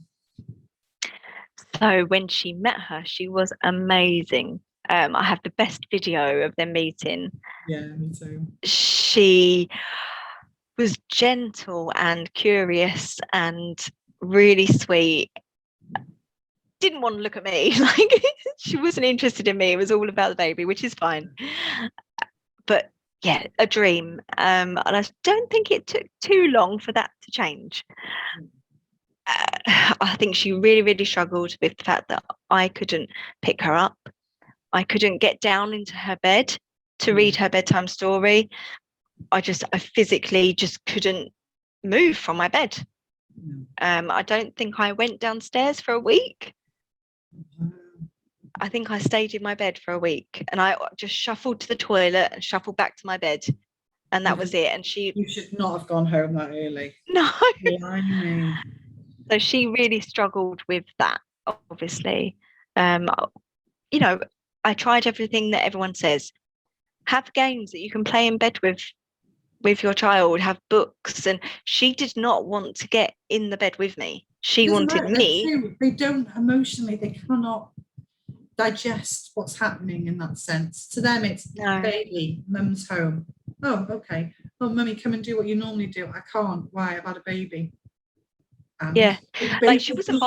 B: So when she met her, she was amazing. I have the best video of them meeting.
A: Yeah, me too.
B: She was gentle and curious and really sweet. Didn't want to look at me. Like, she wasn't interested in me. It was all about the baby, which is fine. But yeah, a dream. And I don't think it took too long for that to change. I think she really, really struggled with the fact that I couldn't pick her up. I couldn't get down into her bed to read her bedtime story. I physically just couldn't move from my bed. I don't think I went downstairs for a week. I think I stayed in my bed for a week, and I just shuffled to the toilet and shuffled back to my bed, and that was it. And you
A: should not have gone home that early.
B: No.
A: Blimey.
B: So she really struggled with that, obviously. I tried everything that everyone says. Have games that you can play in bed with your child, have books, and she did not want to get in the bed with me. She wanted me.
A: They don't emotionally, they cannot digest what's happening in that sense. To them, it's baby, mum's home. Oh, okay. Oh, mummy, come and do what you normally do. I can't. Why? I've had a baby.
B: Like she wasn't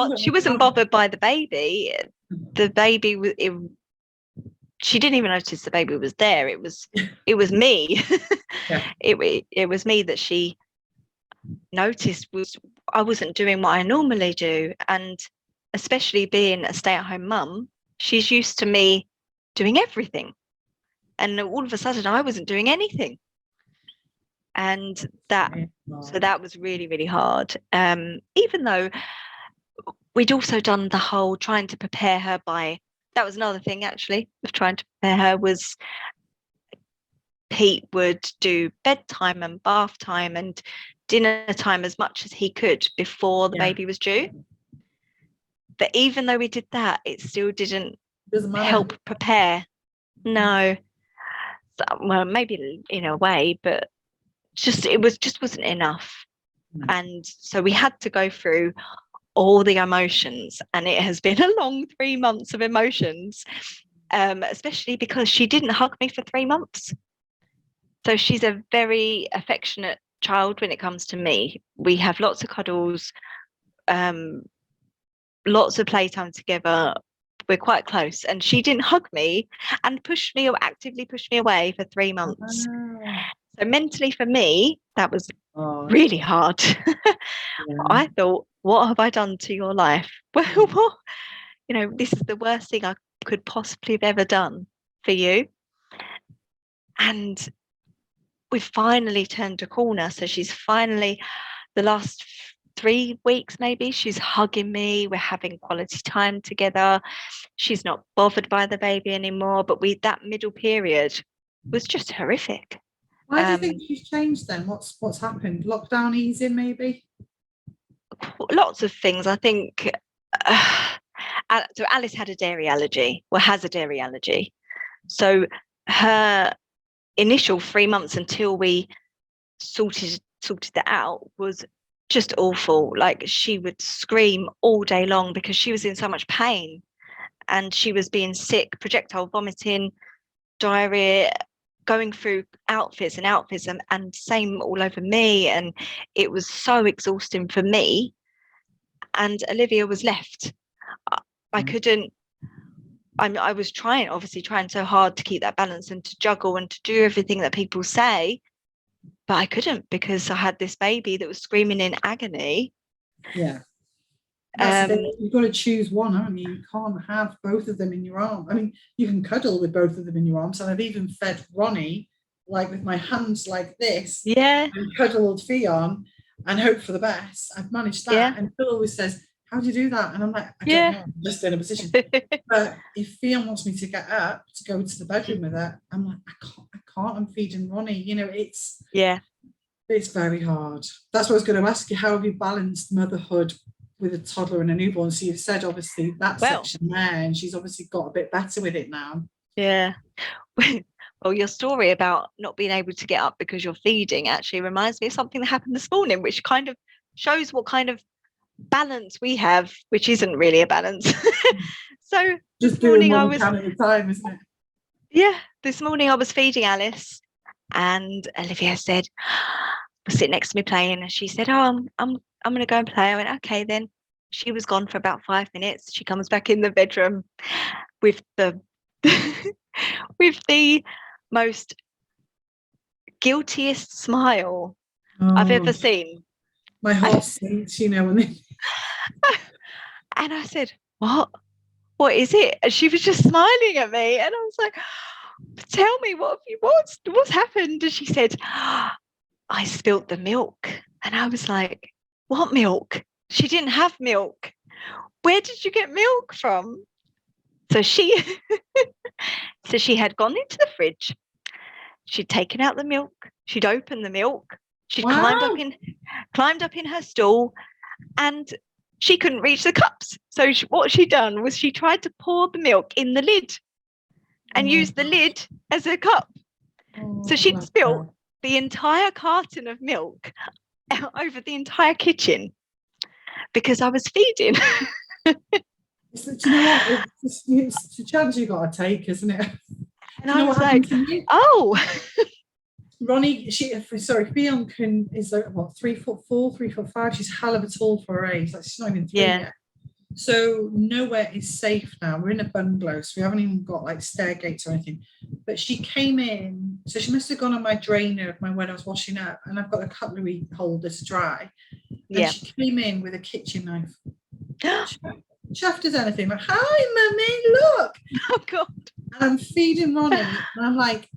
B: bothered by the baby. The baby was. She didn't even notice the baby was there. It was me. It was me that she noticed I wasn't doing what I normally do, and especially being a stay-at-home mum, she's used to me doing everything, and all of a sudden I wasn't doing anything, and that was really, really hard. Even though we'd also done the whole trying to prepare her that was another thing actually of trying to prepare her was Pete would do bedtime and bath time and dinner time as much as he could before the baby was due. But even though we did that, it still didn't help prepare. No. Well, maybe in a way, but it wasn't enough. And so we had to go through all the emotions, and it has been a long 3 months of emotions, especially because she didn't hug me for 3 months. So she's a very affectionate child when it comes to me. We have lots of cuddles, lots of playtime together. We're quite close, and she didn't hug me and push me or actively push me away for 3 months. So mentally for me, that was really hard. I thought, what have I done to your life? Well, what? This is the worst thing I could possibly have ever done for you. And we've finally turned a corner. So she's finally, the last 3 weeks maybe, she's hugging me. We're having quality time together. She's not bothered by the baby anymore. But that middle period was just horrific.
A: Why do you think she's changed then? What's happened? Lockdown easing maybe?
B: Lots of things. I think so Alice had a dairy allergy, has a dairy allergy. So her initial 3 months until we sorted that out was just awful. Like, she would scream all day long because she was in so much pain, and she was being sick, projectile vomiting, diarrhea, going through outfits and same all over me. And it was so exhausting for me. And Olivia was left. I couldn't, I was trying so hard to keep that balance and to juggle and to do everything that people say, but I couldn't, because I had this baby that was screaming in agony.
A: Yeah. You've got to choose one, haven't you? You can't have both of them in your arm. I mean, you can cuddle with both of them in your arms, and I've even fed Ronnie like with my hands like this, and cuddled Fion and hope for the best. I've managed that, and Phil always says, "How do you do that?" And I'm like, I don't know, I'm just in a position. But if Fion wants me to get up to go to the bedroom with her, I'm like, I can't. I'm feeding Ronnie. It's very hard. That's what I was going to ask you. How have you balanced motherhood with a toddler and a newborn? So you've said obviously that section there, and she's obviously got a bit better with it now.
B: Yeah. Well, your story about not being able to get up because you're feeding actually reminds me of something that happened this morning, which kind of shows what kind of balance we have, which isn't really a balance. So
A: just doing one can at a time, isn't it?
B: Yeah. This morning I was feeding Alice, and Olivia said, sit next to me playing, and she said, "Oh, I'm going to go and play." I went, "Okay then." She was gone for about 5 minutes. She comes back in the bedroom with the with the most guiltiest smile I've ever seen.
A: My heart sinks, and
B: I said, what is it? And she was just smiling at me, and I was like, "Tell me, what's happened?" And she said, "I spilt the milk." And I was like, "What milk?" She didn't have milk. Where did you get milk from? So she had gone into the fridge. She'd taken out the milk. She'd opened the milk. She'd climbed up in her stool, and she couldn't reach the cups. So what she'd done was she tried to pour the milk in the lid and use the lid as a cup. So she'd spilled the entire carton of milk over the entire kitchen because I was feeding.
A: Do you know what? It's a chance you got to take, isn't it?
B: And I was like, oh.
A: Ronnie, Fion is like, what, 3'4", 3'5". She's hell of a tall for her age. Like, she's not even 3 yet. So nowhere is safe now. We're in a bungalow, so we haven't even got like stair gates or anything. But she came in, so she must have gone on my drainer when I was washing up, and I've got a cutlery holder to dry. And she came in with a kitchen knife. Chuffed as anything. Like, "Hi, mummy, look."
B: Oh God.
A: And I'm feeding Ronnie, and I'm like,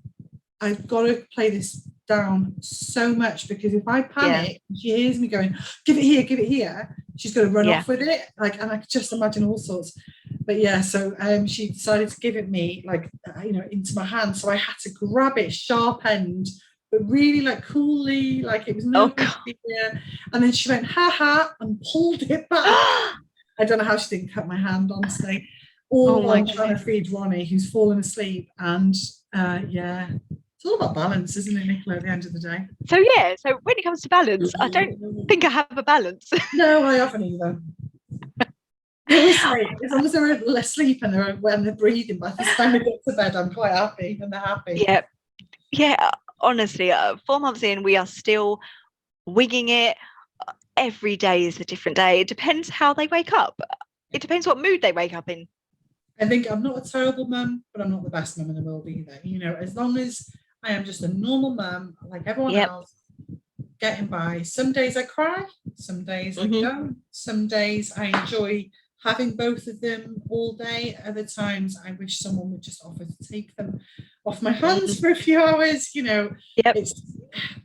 A: I've got to play this down so much, because if I panic and she hears me going, give it here, she's going to run off with it. Like, and I could just imagine all sorts. But so she decided to give it me, like, into my hand. So I had to grab it sharp end, but really like coolly, like it was no big deal. And then she went, "Ha ha," and pulled it back. I don't know how she didn't cut my hand, honestly. All while trying to feed Ronnie, who's fallen asleep. And it's all about balance, isn't it, Nicola, at the end of the day?
B: So when it comes to balance, I don't think I have a balance.
A: No, I haven't either. As long as they're asleep and when they're breathing, by the time they get to bed, I'm quite happy, and they're happy.
B: Yeah, honestly, 4 months in, we are still winging it. Every day is a different day. It depends how they wake up. It depends what mood they wake up in.
A: I think I'm not a terrible mum, but I'm not the best mum in the world either. You know, as long as I am just a normal mum, like everyone else, getting by. Some days I cry, some days I don't. Some days I enjoy having both of them all day. Other times I wish someone would just offer to take them off my hands for a few hours, you know.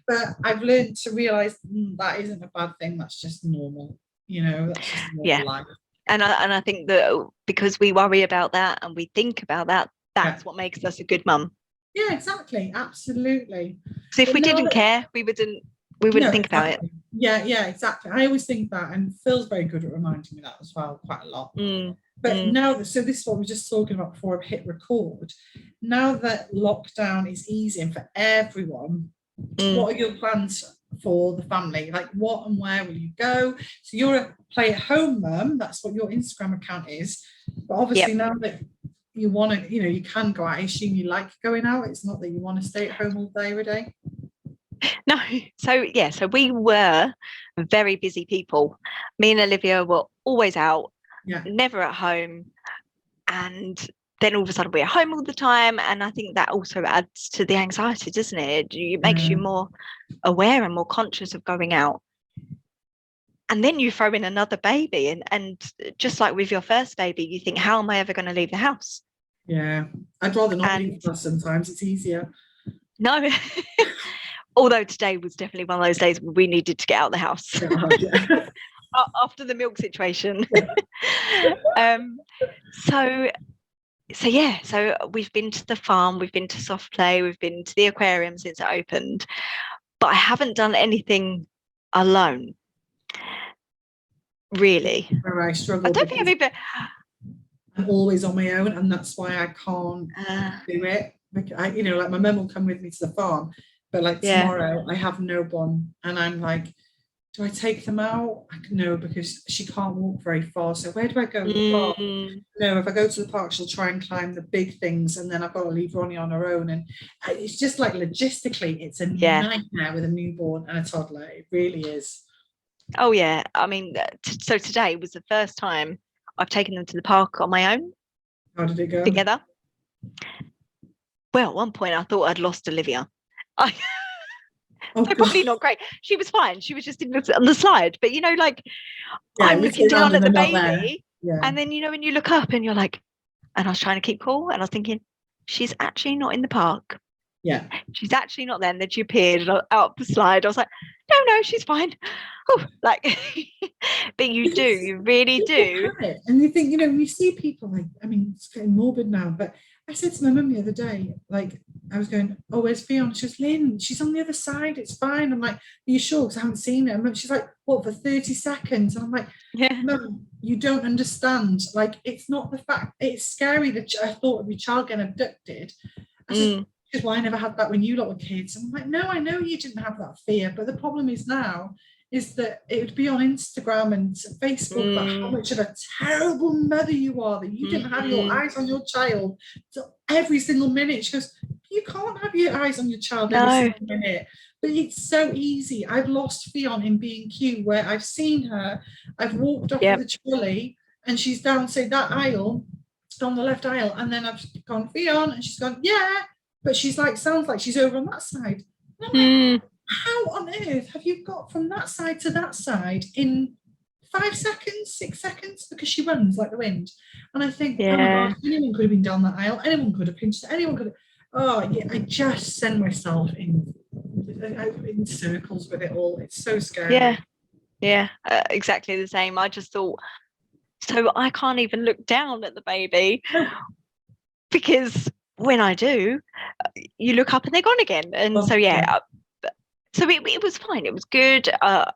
A: But I've learned to realize that isn't a bad thing. That's just normal, you know, that's just normal life.
B: And I think that because we worry about that and we think about that, that's what makes us a good mum.
A: Yeah, exactly. Absolutely.
B: So if we didn't care, we wouldn't think about it.
A: Yeah, exactly. I always think that, and Phil's very good at reminding me that as well, quite a lot. But now, so this is what we were just talking about before I hit record. Now that lockdown is easing for everyone, what are your plans for the family? Like, what and where will you go? So you're a play-at-home mum. That's what your Instagram account is. But obviously now that you want to, you know, you can go out. I assume you like going out. It's not that you want to stay at home all day, every day.
B: No. So we were very busy people. Me and Olivia were always out, never at home. And then all of a sudden we're home all the time. And I think that also adds to the anxiety, doesn't it? It makes you more aware and more conscious of going out. And then you throw in another baby. And just like with your first baby, you think, how am I ever going to leave the house?
A: Yeah, I'd rather not leave the house sometimes. It's easier.
B: No. Although today was definitely one of those days where we needed to get out of the house. After the milk situation. So we've been to the farm, we've been to soft play, we've been to the aquarium since it opened, but I haven't done anything alone, really.
A: Where I struggle.
B: I don't think I've even...
A: I'm always on my own, and that's why I can't do it. Like, you know, like my mum will come with me to the farm, but like tomorrow I have no one, and I'm like, do I take them out? No, because she can't walk very far. So where do I go? No, if I go to the park, she'll try and climb the big things, and then I've got to leave Ronnie on her own. And it's just like logistically, it's a nightmare with a newborn and a toddler. It really is.
B: Oh yeah, I mean, so today was the first time I've taken them to the park on my own.
A: How did it go?
B: Together. Well, at one point I thought I'd lost Olivia. Probably not great. She was fine. She was just on the slide. But, you know, like, I'm looking down at the baby. And then, you know, when you look up and you're like, and I was trying to keep cool. And I was thinking, she's actually not in the park.
A: Yeah.
B: She's actually not there. And then she appeared out the slide. I was like, no, she's fine. Oh, like, but you really do.
A: And you think, you know, you see people like, I mean, it's getting morbid now, but I said to my mum the other day, like, I was going, oh, where's Fiona? She was, Lynn, she's on the other side. It's fine. I'm like, are you sure? Because I haven't seen her. And she's like, what, for 30 seconds? And I'm like, Mum, you don't understand. Like, it's not the fact, it's scary that I thought of your child getting abducted. I said, because well, I never had that when you lot were kids. And I'm like, no, I know you didn't have that fear. But the problem is now, is that it would be on Instagram and Facebook about how much of a terrible mother you are, that you didn't have your eyes on your child every single minute. She goes, you can't have your eyes on your child every single minute. But it's so easy. I've lost Fiona in B&Q, where I've seen her, I've walked off with the trolley, and she's down, say, that aisle, on the left aisle, and then I've gone, Fiona, and she's gone, yeah, but she's like, sounds like she's over on that side. And I'm like, how on earth have you got from that side to that side in 5 seconds, 6 seconds? Because she runs like the wind. And I think, oh my God, anyone could have been down that aisle, anyone could have pinched it, anyone could have, I just send myself in circles with it all. It's so scary.
B: Exactly the same. I just thought, so I can't even look down at the baby because when I do, you look up and they're gone again. And so it was fine. It was good. It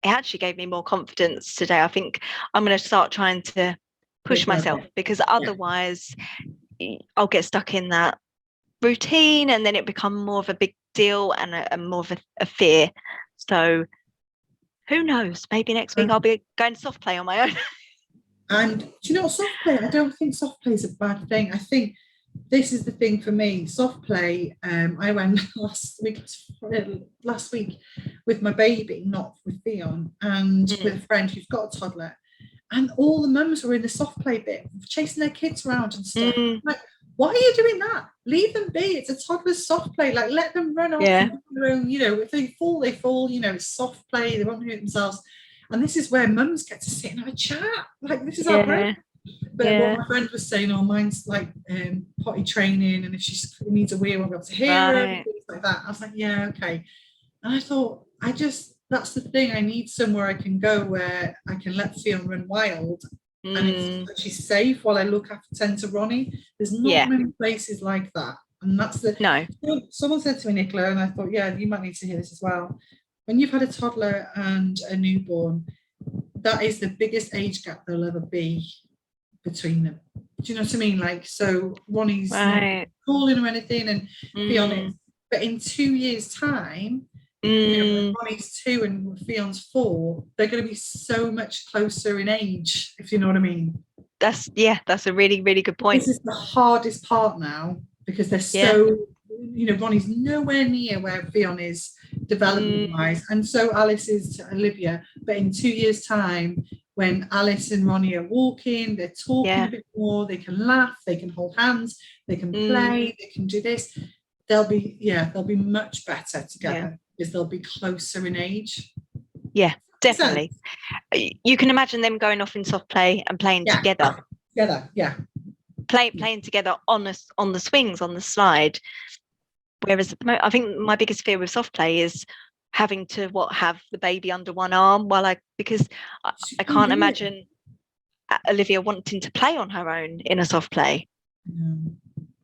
B: actually gave me more confidence today. I think I'm going to start trying to push myself, because otherwise I'll get stuck in that routine, and then it become more of a big deal and more of a fear. So who knows? Maybe next week I'll be going to soft play on my own.
A: And do you know what, soft play? I don't think soft play is a bad thing. I think this is the thing for me, soft play. I went last week with my baby, not with Theon, and with a friend who's got a toddler, and all the mums were in the soft play bit, chasing their kids around and stuff. Like, why are you doing that? Leave them be. It's a toddler's soft play. Like, let them run off and do their own, you know, if they fall, they fall, you know, it's soft play, they won't hurt themselves. And this is where mums get to sit and have a chat. Like, this is our break. But what my friend was saying, oh, mine's like potty training, and if she needs a wee, I won't be able to hear her, and things like that. I was like, yeah, okay. And I thought, that's the thing. I need somewhere I can go where I can let Fiona run wild, and she's safe while I look after tend to Ronnie. There's not many places like that, and that's the Someone said to me, Nicola, and I thought, yeah, you might need to hear this as well. When you've had a toddler and a newborn, that is the biggest age gap there'll ever be between them. Do you know what I mean? Like, so Ronnie's not calling or anything, and Fiona's, but in 2 years' time, you know, when Ronnie's 2 and Fion's 4, they're going to be so much closer in age, if you know what I mean.
B: That's a really, really good point.
A: This is the hardest part now, because they're so, you know, Ronnie's nowhere near where Fiona is development wise, and so Alice is to Olivia. But in 2 years' time, when Alice and Ronnie are walking, they're talking a bit more, they can laugh, they can hold hands, they can play, they can do this. They'll be much better together because they'll be closer in age. Yeah,
B: definitely. You can imagine them going off in soft play and playing together. Playing together on the swings, on the slide. Whereas at the moment, I think my biggest fear with soft play is having to have the baby under one arm because I can't imagine Olivia wanting to play on her own in a soft play.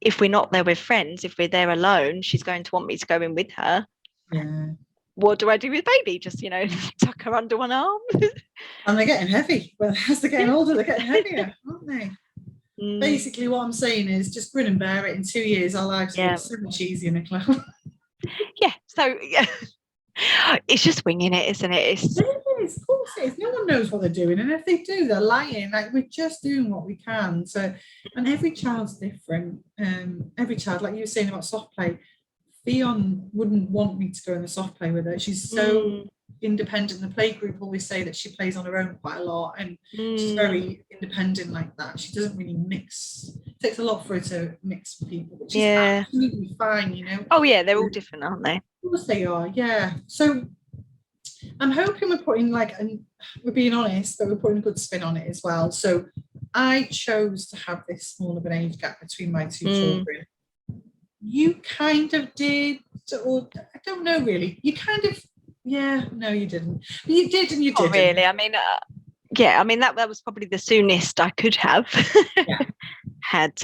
B: If we're not there with friends, if we're there alone, she's going to want me to go in with her. What do I do with baby? Just, you know, tuck her under one arm.
A: And they're getting heavy. Well, as they're getting older, they're getting heavier, aren't they? Basically, what I'm saying is just grin and bear it. In 2 years, our lives will be so much easier, Nicola.
B: So it's just winging it, isn't it?
A: It is, of course it is. No one knows what they're doing, and if they do, they're lying. Like, we're just doing what we can. So, and every child's different. Every child, like you were saying about soft play, Theon wouldn't want me to go in the soft play with her. She's so independent. The play group always say that she plays on her own quite a lot, and she's very independent like that. She doesn't really mix. It takes a lot for her to mix with people, which is absolutely fine, you know.
B: Oh yeah, they're all different, aren't they?
A: Of course they are, yeah. So I'm hoping we're putting we're being honest, but we're putting a good spin on it as well. So I chose to have this small of an age gap between my two children. You kind of did, or I don't know really. You kind of, no, you didn't. But you did and you didn't.
B: Really, I mean, that was probably the soonest I could have had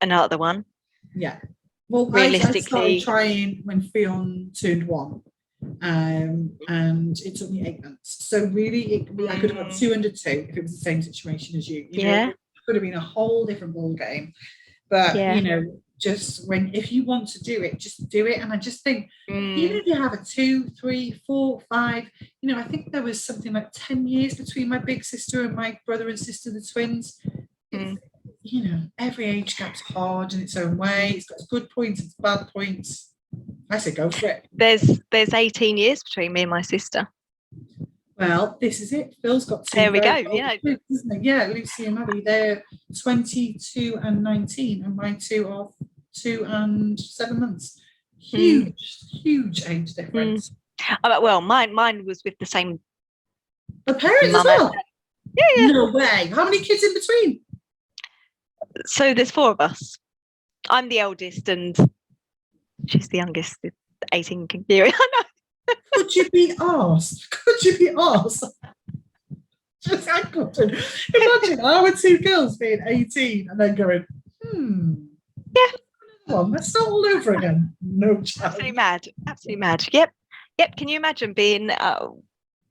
B: another one.
A: Yeah. Well, realistically, I started trying when Fionn turned 1, and it took me 8 months. So really, I could have had 2 under 2 if it was the same situation as you. You know, it could have been a whole different ball game. But you know, just if you want to do it, just do it. And I just think, even if you have a 2, 3, 4, 5, you know, I think there was something like 10 years between my big sister and my brother and sister, the twins. You know, every age gap's hard in its own way. It's got its good points, its bad points. I say go for it.
B: There's 18 years between me and my sister.
A: Well, this is it. Phil's got 2.
B: There we go.
A: Kids, isn't it? Yeah, Lucy and Maddie, they're 22 and 19, and my 2 are 2 and 7 months. Huge age difference.
B: Well, mine was with the same.
A: The parents as well. Yeah. No way. How many kids in between?
B: So there's 4 of us. I'm the eldest, and she's the youngest. 18 can hear it. I know.
A: Could you be asked? Just, I couldn't. Imagine our 2 girls being 18 and then going, let's start all over again. No chance.
B: Absolutely mad. Yep. Can you imagine being,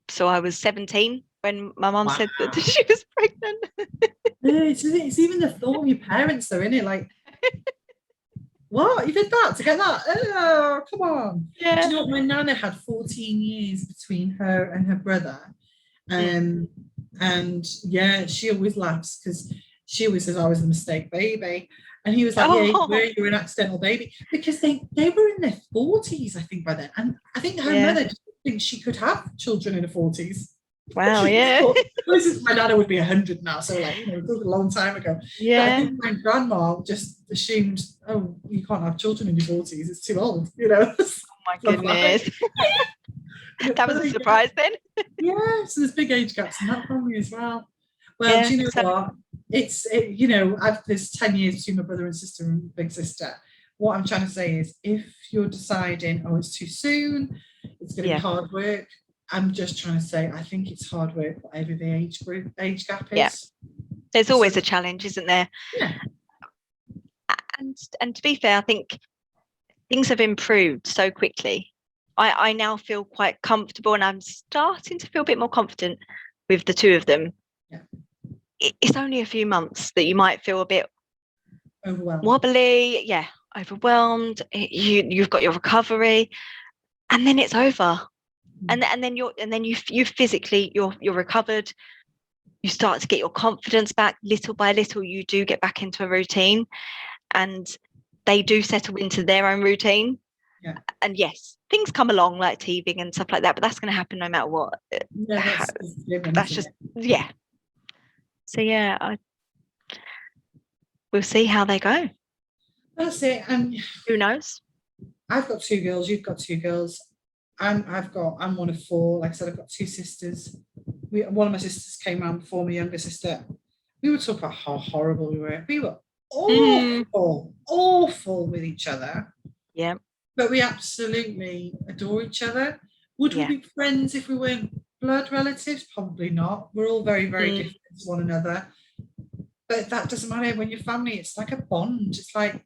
B: so I was 17 when my mum said that she was pregnant.
A: It's even the thought of your parents though, isn't it? Like, what? You did that to get that? Oh, come on. Yeah. Do you know what? My nana had 14 years between her and her brother. And she always laughs because she always says I was a mistake baby. And he was like, yeah,
B: Oh,
A: you were an accidental baby. Because they were in their 40s, I think, by then. And I think her
B: yeah.
A: mother didn't think she could have children in her 40s.
B: Wow,
A: She
B: yeah.
A: thought, this is, my nana would be 100 now, so like, it was a long time ago. But I think my grandma just assumed, oh, you can't have children in your 40s, it's too old,
B: Oh my goodness. That was a surprise then.
A: Yeah, so there's big age gaps in that family as well. Well, do you know what? There's 10 years between my brother and sister and big sister. What I'm trying to say is, if you're deciding, oh, it's too soon, it's going to be hard work, I'm just trying to say, I think it's hard work, whatever the age gap is.
B: Yeah. There's always a challenge, isn't there?
A: Yeah.
B: And to be fair, I think things have improved so quickly. I now feel quite comfortable, and I'm starting to feel a bit more confident with the two of them.
A: Yeah.
B: It's only a few months that you might feel a bit
A: overwhelmed,
B: wobbly, overwhelmed. You've got your recovery, and then it's over. And then you physically you're recovered. You start to get your confidence back little by little. You do get back into a routine, and they do settle into their own routine.
A: Yeah.
B: And yes, things come along like teething and stuff like that, but that's going to happen no matter what.
A: Yeah,
B: that's just So we'll see how they go.
A: That's it. And
B: who knows?
A: I've got 2 girls. You've got 2 girls. I'm one of 4. Like I said, I've got 2 sisters. One of my sisters came around before my younger sister. We were talking about how horrible we were. We were awful with each other.
B: Yeah.
A: But we absolutely adore each other. Would we be friends if we weren't blood relatives? Probably not. We're all very, very different to one another. But that doesn't matter. When you're family, it's like a bond. It's like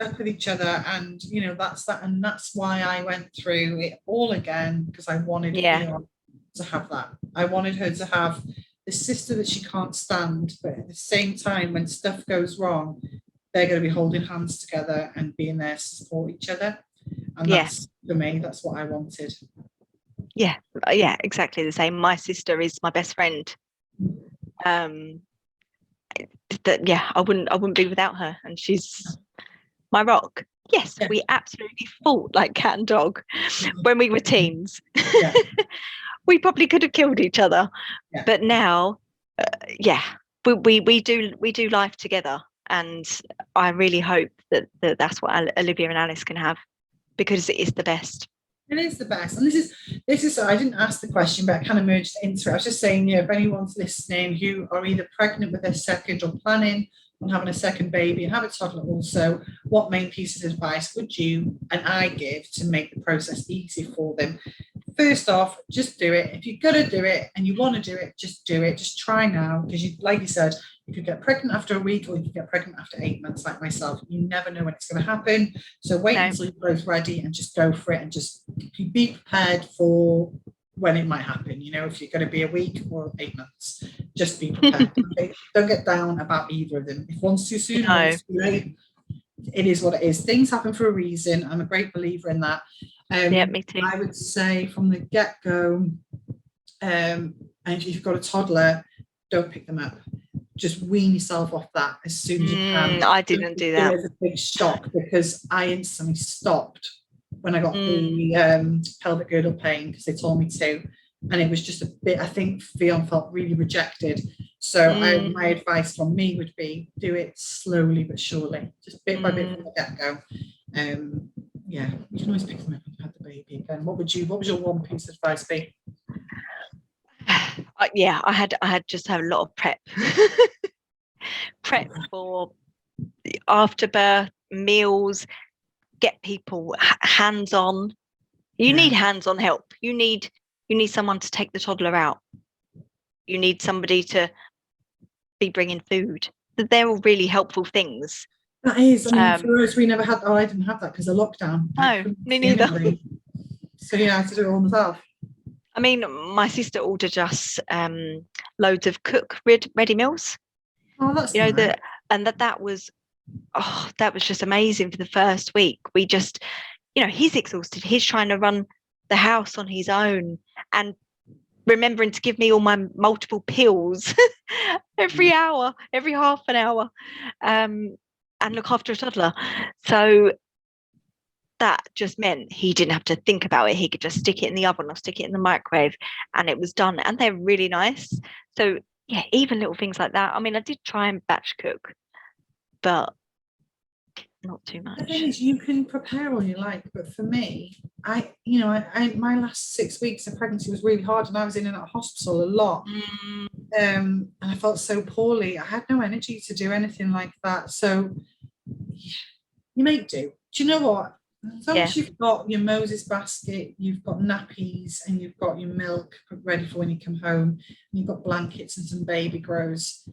A: stuck with each other, and that's that. And that's why I went through it all again, because I wanted Leon to have that. I wanted her to have the sister that she can't stand, but at the same time, when stuff goes wrong, they're going to be holding hands together and being there to support each other. And that's, for me, that's what I wanted.
B: Yeah, exactly the same. My sister is my best friend. I wouldn't be without her, and she's my rock. Yes, we absolutely fought like cat and dog when we were teens. We probably could have killed each other, but now, we do life together, and I really hope that's what Olivia and Alice can have, because it is the best.
A: It is the best. And this is I didn't ask the question, but I kind of merged into it. I was just saying, if anyone's listening who are either pregnant with their second or planning on having a second baby and have a toddler also, what main pieces of advice would you and I give to make the process easy for them? First off, just do it. If you're going to do it and you want to do it, just do it. Just try now, because like you said, you could get pregnant after a week, or you could get pregnant after 8 months, like myself. You never know when it's going to happen. So wait until you're both ready and just go for it, and just be prepared for when it might happen. If you're going to be a week or 8 months, just be prepared. Okay? Don't get down about either of them. If one's too soon, one's too late, it is what it is. Things happen for a reason. I'm a great believer in that.
B: Me too.
A: I would say from the get-go, and if you've got a toddler, don't pick them up. Just wean yourself off that as soon as you can.
B: I didn't do that.
A: It was a big shock, because I instantly stopped when I got the pelvic girdle pain, because they told me to, and it was just a bit, I think Fion felt really rejected. So my advice from me would be, do it slowly but surely, just bit by bit from the get-go. You can always pick them up when you had the baby again. What was your one piece of advice be?
B: I had just a lot of prep for afterbirth meals. Get people hands-on. You need hands-on help. You need someone to take the toddler out. You need somebody to be bringing food. They're all really helpful things.
A: That is. For us, we never had. I didn't have that because of lockdown.
B: No, me neither.
A: So I had to do it all myself.
B: I mean, my sister ordered us loads of ready meals.
A: Oh, that's nice.
B: That was just amazing for the first week. We just, he's exhausted. He's trying to run the house on his own, and remembering to give me all my multiple pills every hour, every half an hour, and look after a toddler. So that just meant he didn't have to think about it. He could just stick it in the oven or stick it in the microwave, and it was done. And they're really nice. So yeah, even little things like that. I mean, I did try and batch cook, but not too much.
A: The thing is, you can prepare all you like, but for me, I my last 6 weeks of pregnancy was really hard, and I was in and out of hospital a lot. And I felt so poorly. I had no energy to do anything like that. So yeah, you make do. Do you know what? As long as you've got your Moses basket, you've got nappies, and you've got your milk ready for when you come home, and you've got blankets and some baby grows.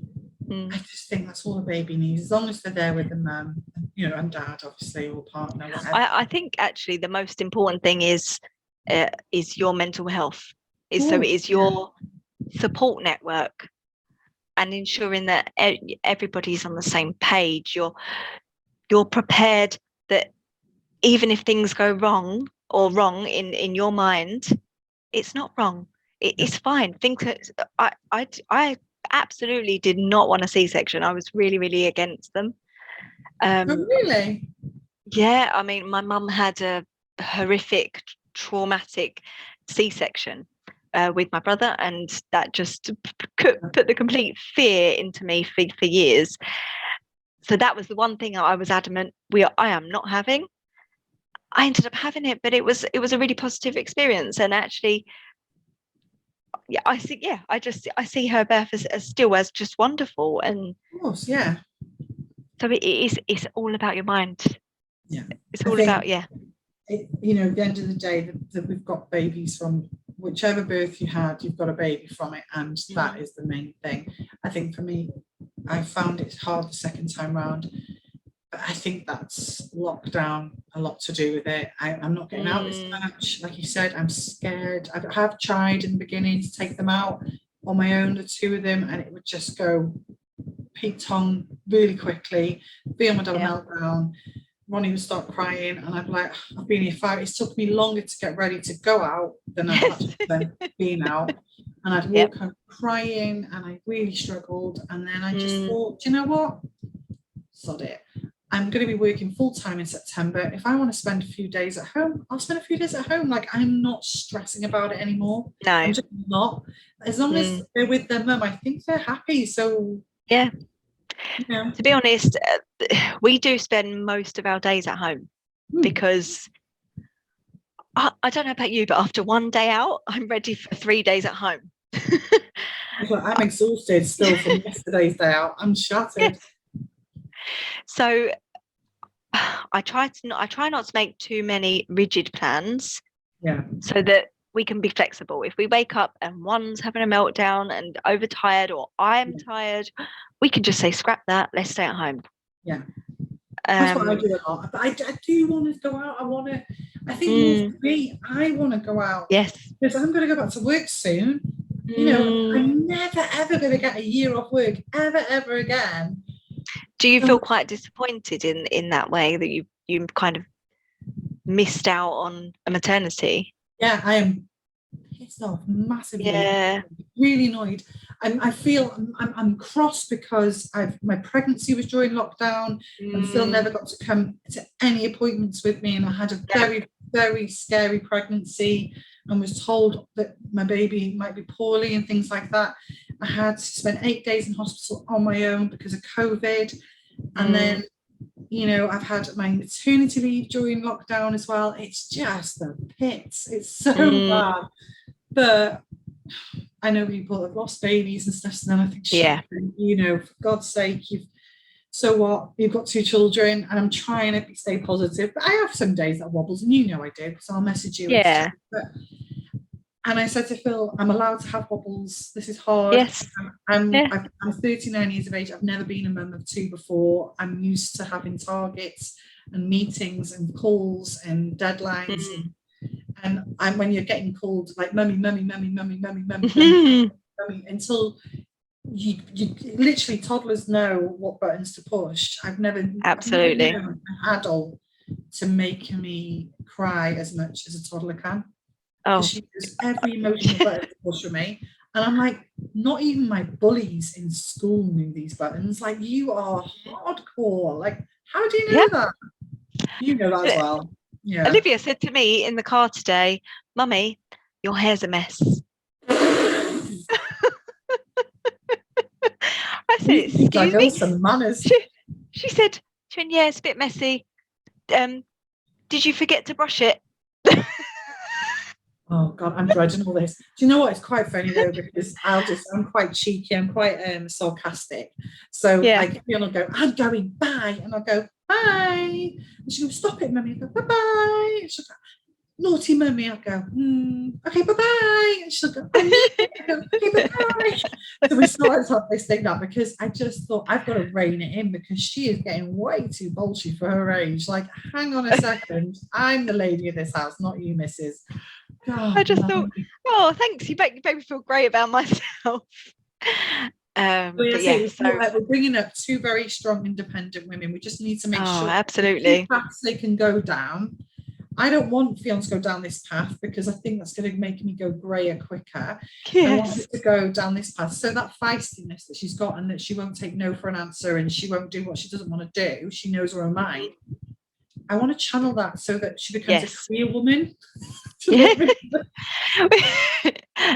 A: I just think that's all a baby needs, as long as they're there with the mum, and dad, obviously, or partner, whatever.
B: I think actually the most important thing is your mental health. So it is your support network, and ensuring that everybody's on the same page. You're prepared that even if things go wrong in your mind, it's not wrong. It's fine. I absolutely did not want a C-section. I was really, really against them.
A: Oh, really?
B: Yeah, I mean, my mum had a horrific, traumatic C-section with my brother, and that just put the complete fear into me for years. So that was the one thing I was adamant I am not having. I ended up having it, but it was a really positive experience, and actually, I see her birth as still as just wonderful. And
A: of course, yeah.
B: So it's all about your mind.
A: Yeah,
B: it's all about
A: at the end of the day, that we've got babies from whichever birth you had, you've got a baby from it, and that is the main thing. I think for me, I found it hard the second time round, but I think that's lockdown a lot to do with it. I'm not getting out as much, like you said. I'm scared. I have tried in the beginning to take them out on my own, the two of them, and it would just go peak-tong really quickly. Be would have a meltdown. Ronnie would start crying, and I'd be like, I've been here 5. It took me longer to get ready to go out than I've actually been out. And I'd walk home crying, and I really struggled. And then I just thought, do you know what? Sod it. I'm going to be working full-time in September. If I want to spend a few days at home, I'll spend a few days at home. Like, I'm not stressing about it anymore.
B: No.
A: I'm just not. As long as they're with their mum, I think they're happy. So
B: yeah. To be honest, we do spend most of our days at home because I don't know about you, but after one day out, I'm ready for 3 days at home.
A: I'm exhausted still from yesterday's day out. I'm shattered.
B: Yes. So I try not to make too many rigid plans.
A: Yeah.
B: So that we can be flexible. If we wake up and one's having a meltdown and overtired, or I'm tired, we can just say, scrap that, let's stay at home.
A: Yeah. That's what I do a lot. But I do want to go out. I think for me, I want to go out.
B: Yes.
A: Because I'm going to go back to work soon. I'm never, ever going to get a year off work, ever again.
B: Do you feel quite disappointed in that way, that you kind of missed out on a maternity?
A: Yeah, I am pissed off massively.
B: Yeah.
A: Really annoyed. I feel I'm cross because my pregnancy was during lockdown, and Phil never got to come to any appointments with me, and I had a very, very scary pregnancy and was told that my baby might be poorly and things like that. I had to spend 8 days in hospital on my own because of COVID. And then, I've had my maternity leave during lockdown as well. It's just the pits. It's so bad. But I know people have lost babies and stuff, and then I think, for God's sake, so what? You've got 2 children, and I'm trying to stay positive. But I have some days that wobbles, and I do, so I'll message you.
B: Yeah.
A: And I said to Phil, I'm allowed to have wobbles. This is hard.
B: Yes.
A: I'm 39 years of age. I've never been a mum of 2 before. I'm used to having targets and meetings and calls and deadlines. And when you're getting called like mummy, until you literally, toddlers know what buttons to push. I've never known an adult to make me cry as much as a toddler can.
B: Oh,
A: She does every emotional button to push for me. And I'm like, not even my bullies in school knew these buttons. Like, you are hardcore. Like, how do you know that? You know that as well. Yeah.
B: Olivia said to me in the car today, Mummy, your hair's a mess. I said, excuse me?
A: Some manners.
B: She said, yeah, it's a bit messy. Did you forget to brush it?
A: Oh God, I'm dreading all this. Do you know what? It's quite funny though, because I'm quite cheeky, I'm quite sarcastic. So like I'll go, I'm going bye, and I'll go bye. And she'll go, stop it, Mummy. I go, bye-bye. And she'll go, naughty Mummy. I'll go, okay, bye-bye. And she'll go, okay, bye-bye. So we started off this thing up because I just thought I've got to rein it in, because she is getting way too bolshy for her age. Like, hang on a second. I'm the lady of this house, not you, Mrs. God,
B: I just thought, oh, thanks. You make me feel great about myself.
A: We're bringing up two very strong, independent women. We just need to make sure
B: absolutely
A: paths they can go down. I don't want Fionn to go down this path, because I think that's going to make me go grayer quicker. I want her to go down this path. So that feistiness that she's got, and that she won't take no for an answer, and she won't do what she doesn't want to do. She knows her own mind. I want to channel that so that she becomes a queer woman.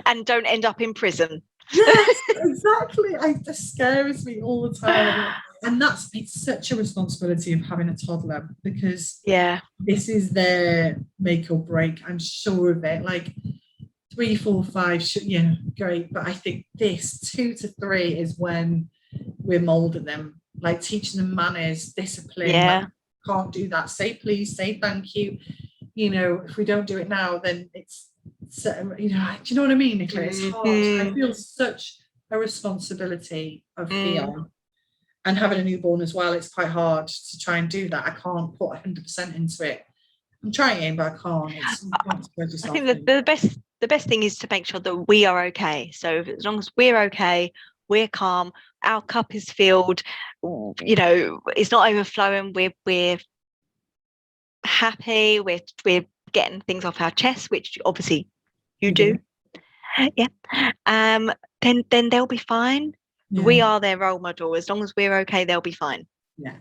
B: And don't end up in prison.
A: Yes, exactly. That scares me all the time. And it's such a responsibility of having a toddler, because this is their make or break. I'm sure of it. Like 3, 4, 5, great. But I think this 2 to 3 is when we're molding them, like teaching them manners, discipline. Like, can't do that. Say please, say thank you. If we don't do it now, then it's do you know what I mean, Nicola? It's hard. I feel such a responsibility of Fionn, and having a newborn as well. It's quite hard to try and do that. I can't put 100% into it. I'm trying, but I can't. I
B: think that the best thing is to make sure that we are okay. So as long as we're okay, we're calm, our cup is filled, it's not overflowing, we're happy, we're getting things off our chest, which obviously you do. Then they'll be fine. We are their role model. As long as we're okay, they'll be fine.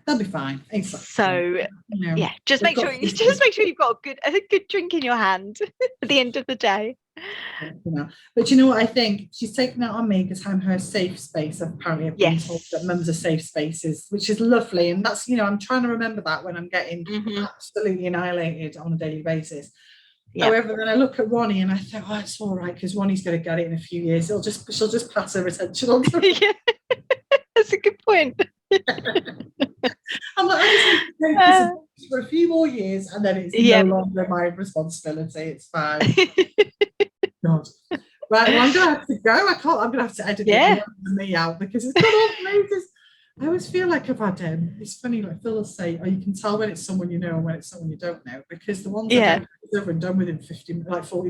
A: They'll be fine. Exactly.
B: So just make sure you've got a good drink in your hand at the end of the day.
A: But you know what, I think she's taken that on me, because I'm her safe space. Apparently I've been told that mums are safe spaces, which is lovely, and that's, I'm trying to remember that when I'm getting absolutely annihilated on a daily basis. However, then I look at Ronnie and I think, oh, it's all right, because Ronnie's going to get it in a few years. She'll just pass her attention on to me.
B: That's a good point.
A: I'm like, I just need to take this for a few more years, and then it's no longer my responsibility. It's fine. God. Right, well, I'm going to have to go. I'm going to have to edit me out, because it's gone on for me. I always feel like I've had it's funny, like Phil will say, you can tell when it's someone you know and when it's someone you don't know, because the ones I don't know is over and done within 40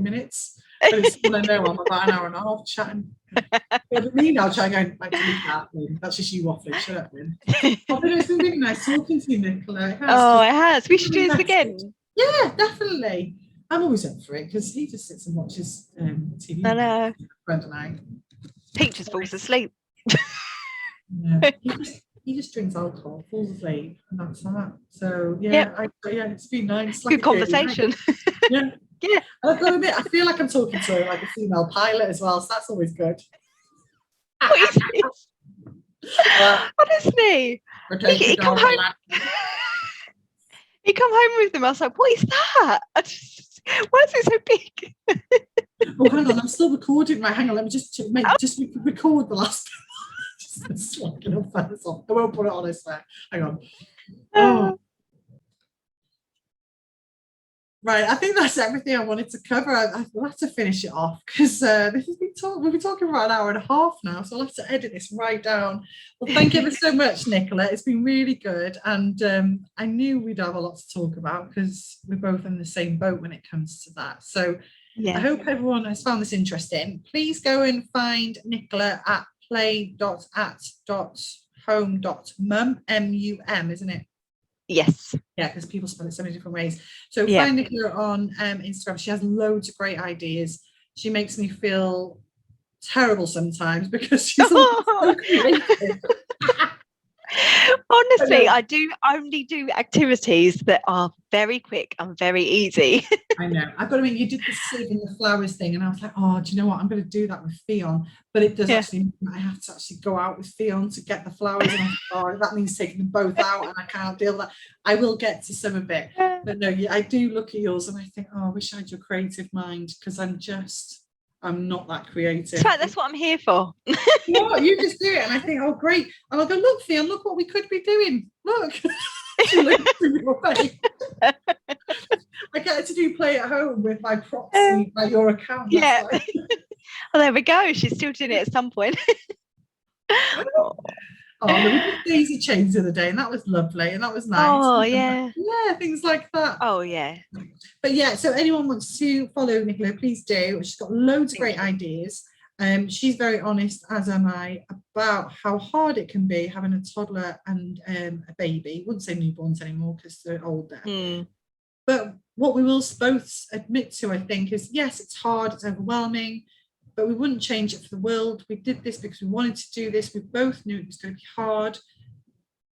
A: minutes. But it's someone I know, I'm about an hour and a half chatting. But me now, trying going back to that. That's just you waffling. Shut up, Lynn. It's been really nice talking to you, Nicola.
B: It has. We should do this again.
A: Yeah, definitely. I'm always up for it, because he just sits and watches TV.
B: I know.
A: Friend and I.
B: Pete just falls asleep.
A: He just drinks alcohol, falls asleep, and that's that. So it's been nice.
B: Good conversation.
A: I've got to admit, I feel like I'm talking to like a female pilot as well, so that's always good.
B: Honestly, he come home. He come home with them. I was like, "What is that? Why is it so big?"
A: Oh, hang on, I'm still recording. Right, hang on. Let me just record the last. Just slacking up furnace off. I won't put it on, I swear. Hang on. Oh. Right, I think that's everything I wanted to cover. I'll have to finish it off, because we've been talking for about an hour and a half now, so I'll have to edit this right down. Well, thank you ever so much, Nicola. It's been really good, and I knew we'd have a lot to talk about, because we're both in the same boat when it comes to that. So I hope everyone has found this interesting. Please go and find Nicola at play.at.home.mum, M-U-M, isn't it?
B: Yes.
A: Yeah, because people spell it so many different ways. So
B: Yeah.
A: find Nicola on Instagram. She has loads of great ideas. She makes me feel terrible sometimes because she's so creative.
B: Honestly, I do only do activities that are very quick and very easy.
A: I know. I've got to admit, you did the sieve and the flowers thing, and I was like, oh, do you know what? I'm going to do that with Fion. But it does actually mean I have to actually go out with Fion to get the flowers. And that means taking them both out, and I can't deal with that. I will get to some of it. But no, I do look at yours and I think, oh, I wish I had your creative mind, because I'm not that creative.
B: That's what I'm here for.
A: You know what? You just do it, and I think, oh, great. And I'll go, look, Fion, look what we could be doing. Look. She looks in your face. I get to do play at home with my props by your account.
B: Yeah. Well, there we go. She's still doing it at some point.
A: We did daisy chains the other day, and that was lovely, and that was nice.
B: Oh, yeah.
A: Yeah, things like that.
B: Oh, yeah.
A: But yeah, so anyone wants to follow Nicola, please do. She's got loads of great ideas. She's very honest, as am I, about how hard it can be having a toddler and a baby. I wouldn't say newborns anymore because they're older. But what we will both admit to, I think, is yes, it's hard, it's overwhelming, but we wouldn't change it for the world. We did this because we wanted to do this. We both knew it was going to be hard,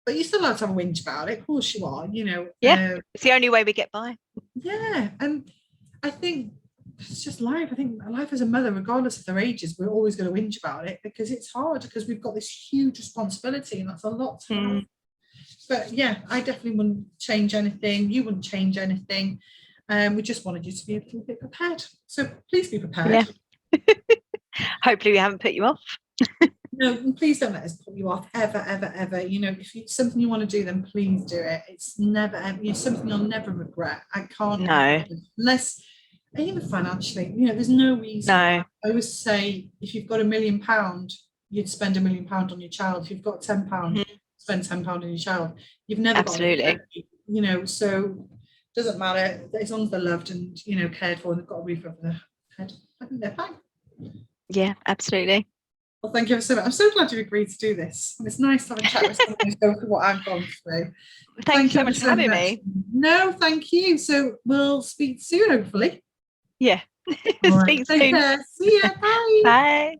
A: but you still have to have a whinge about it. Of course you are, you know.
B: Yeah, it's the only way we get by.
A: Yeah, and I think it's just life. I think life as a mother, regardless of their ages, we're always going to whinge about it because it's hard, because we've got this huge responsibility, and that's a lot to have. But yeah, I definitely wouldn't change anything. You wouldn't change anything. We just wanted you to be a little bit prepared. So please be prepared.
B: Yeah. Hopefully we haven't put you off.
A: No, please don't let us put you off ever, ever, ever. You know, if it's something you want to do, then please do it. It's never, something you'll never regret. I can't.
B: No.
A: Unless, even financially, you know, there's no reason.
B: No.
A: I always say, if you've got £1 million, you'd spend £1 million on your child. If you've got £10, spend £10 on your child. You've never
B: Absolutely.
A: got you know, so it doesn't matter as long as they're loved and, you know, cared for, and they've got a roof over their head. I think they're fine.
B: Yeah, absolutely.
A: Well, thank you ever so much. I'm so glad you agreed to do this. And it's nice to have a chat with someone who's going through what I've gone through.
B: Thank you so much for having me.
A: No, thank you. So we'll speak soon, hopefully.
B: Yeah.
A: All right.
B: Speak
A: Take
B: soon.
A: care. See ya. Bye.
B: Bye.